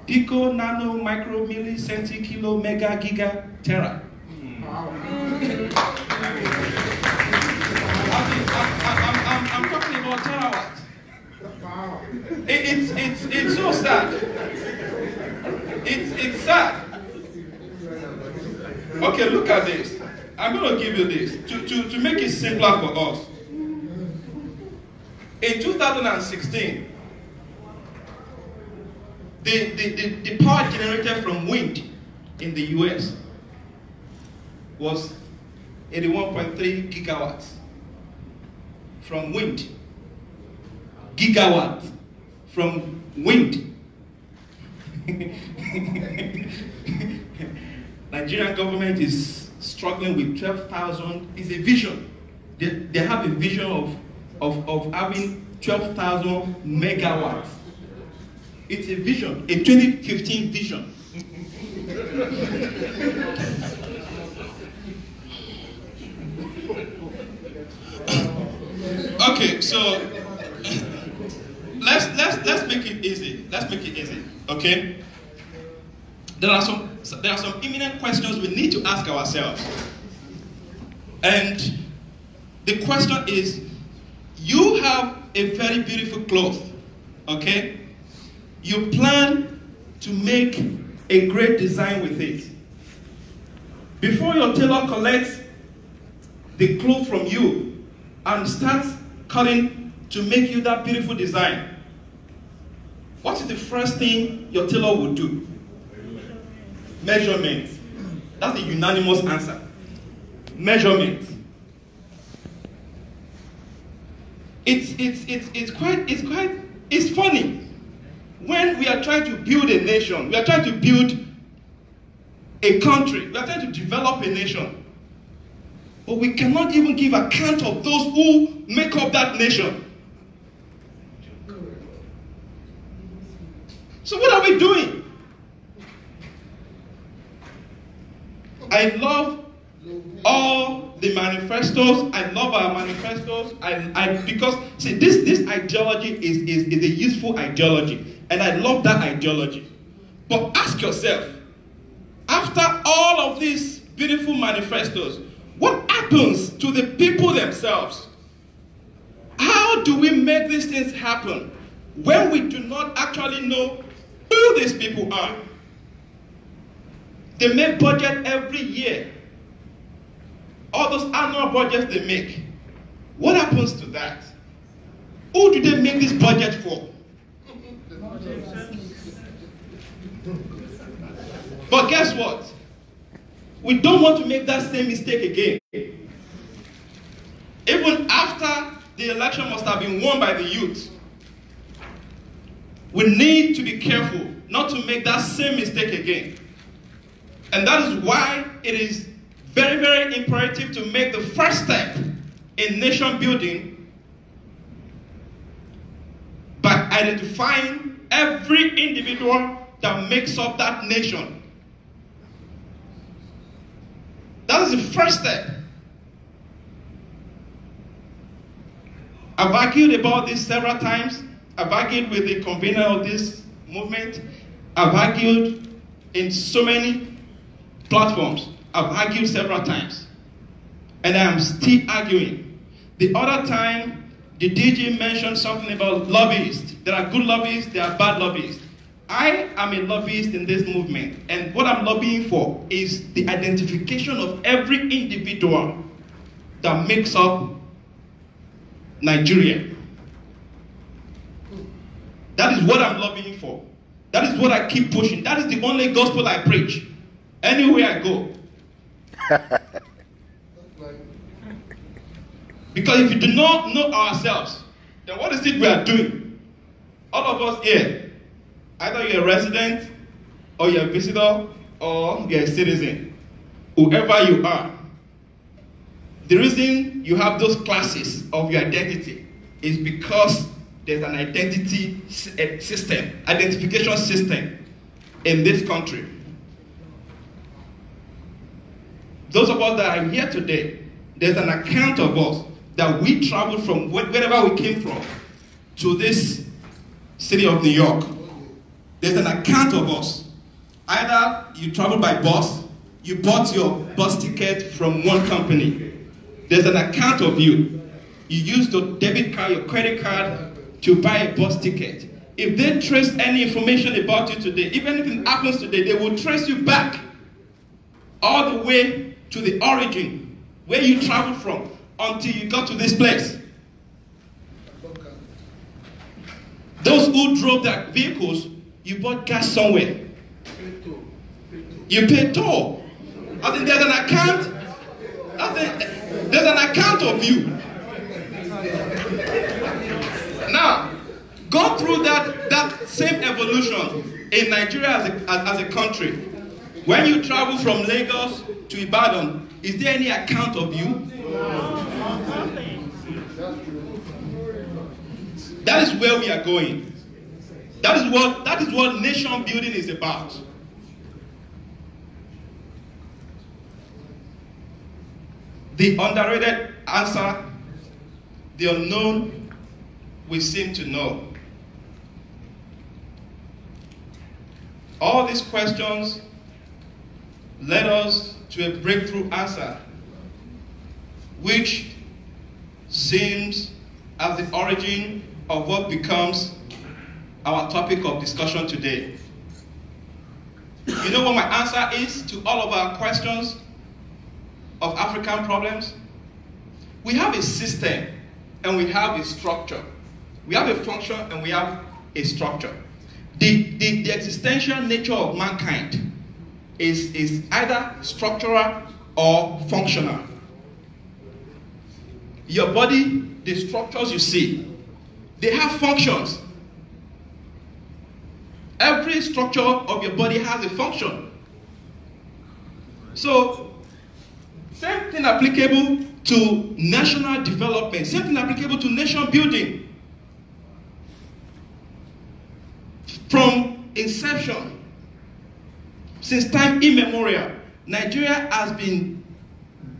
Pico, nano, micro, milli, centi, kilo, mega, giga, tera. I'm talking about terawatts. It's so sad. It's sad. Okay, look at this. I'm going to give you this to make it simpler for us. In 2016, the power generated from wind in the US was 81.3 gigawatts. From wind. Gigawatt from wind. Nigerian government is struggling with 12,000. It's a vision. They have a vision of having 12,000 megawatts. It's a vision, a 2015 vision. Okay, so let's make it easy. Let's make it easy. Okay? There are some imminent questions we need to ask ourselves. And the question is, you have a very beautiful cloth, okay? You plan to make a great design with it. Before your tailor collects the cloth from you and starts cutting to make you that beautiful design, what is the first thing your tailor would do? Measurement. That's a unanimous answer. Measurement. It's funny. When we are trying to build a nation, we are trying to build a country, we are trying to develop a nation, but we cannot even give account of those who make up that nation. So what are we doing? I love all the manifestos. I love our manifestos. Because see, this ideology is a useful ideology, and I love that ideology. But ask yourself, after all of these beautiful manifestos, what happens to the people themselves? How do we make these things happen when we do not actually know who these people are? They make budget every year. All those annual budgets they make. What happens to that? Who do they make this budget for? But guess what? We don't want to make that same mistake again. Even after the election must have been won by the youth, we need to be careful not to make that same mistake again. And that is why it is very, very imperative to make the first step in nation building by identifying every individual that makes up that nation. That is the first step. I've argued about this several times. I've argued with the convener of this movement. I've argued in so many platforms. I've argued several times. And I am still arguing. The other time, the DG mentioned something about lobbyists. There are good lobbyists, there are bad lobbyists. I am a lobbyist in this movement, and what I'm lobbying for is the identification of every individual that makes up Nigeria. That is what I'm lobbying for. That is what I keep pushing. That is the only gospel I preach. Anywhere I go. Because if we do not know ourselves, then what is it we are doing? All of us here, either you're a resident, or you're a visitor, or you're a citizen. Whoever you are, the reason you have those classes of your identity is because there's an identity system, identification system in this country. Those of us that are here today, there's an account of us that we traveled from wherever we came from to this city of New York. There's an account of us. Either you traveled by bus, you bought your bus ticket from one company. There's an account of you. You used your debit card, your credit card to buy a bus ticket. If they trace any information about you today, if anything happens today, they will trace you back all the way to the origin, where you traveled from, until you got to this place. Those who drove their vehicles, you bought gas somewhere. You paid toll. I think there's an account. There's an account of you. Now, go through that same evolution in Nigeria as a country. When you travel from Lagos to Ibadan, is there any account of you? That is where we are going. That is what nation building is about. The underrated answer, the unknown, we seem to know. All these questions led us to a breakthrough answer, which seems as the origin of what becomes our topic of discussion today. You know what my answer is to all of our questions of African problems? We have a system and we have a structure. We have a function and we have a structure. The existential nature of mankind is either structural or functional. Your body, the structures you see, they have functions. Every structure of your body has a function. So, same thing applicable to national development, same thing applicable to nation building. From inception, since time immemorial, Nigeria has been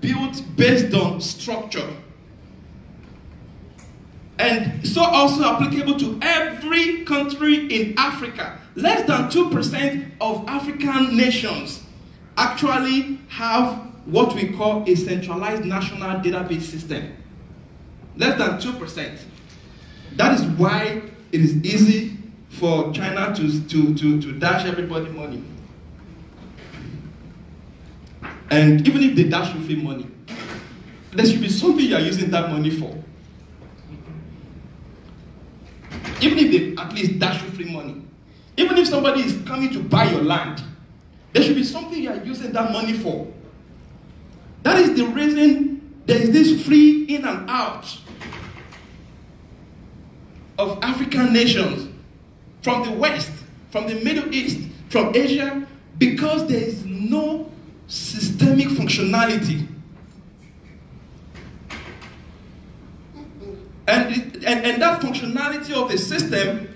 built based on structure. And so also applicable to every country in Africa. Less than 2% of African nations actually have what we call a centralized national database system. Less than 2%. That is why it is easy for China to dash everybody money. And even if they dash you free money, there should be something you are using that money for. Even if they at least dash you free money. Even if somebody is coming to buy your land, there should be something you are using that money for. That is the reason there is this free in and out of African nations from the West, from the Middle East, from Asia, because there is no systemic functionality. And that functionality of the system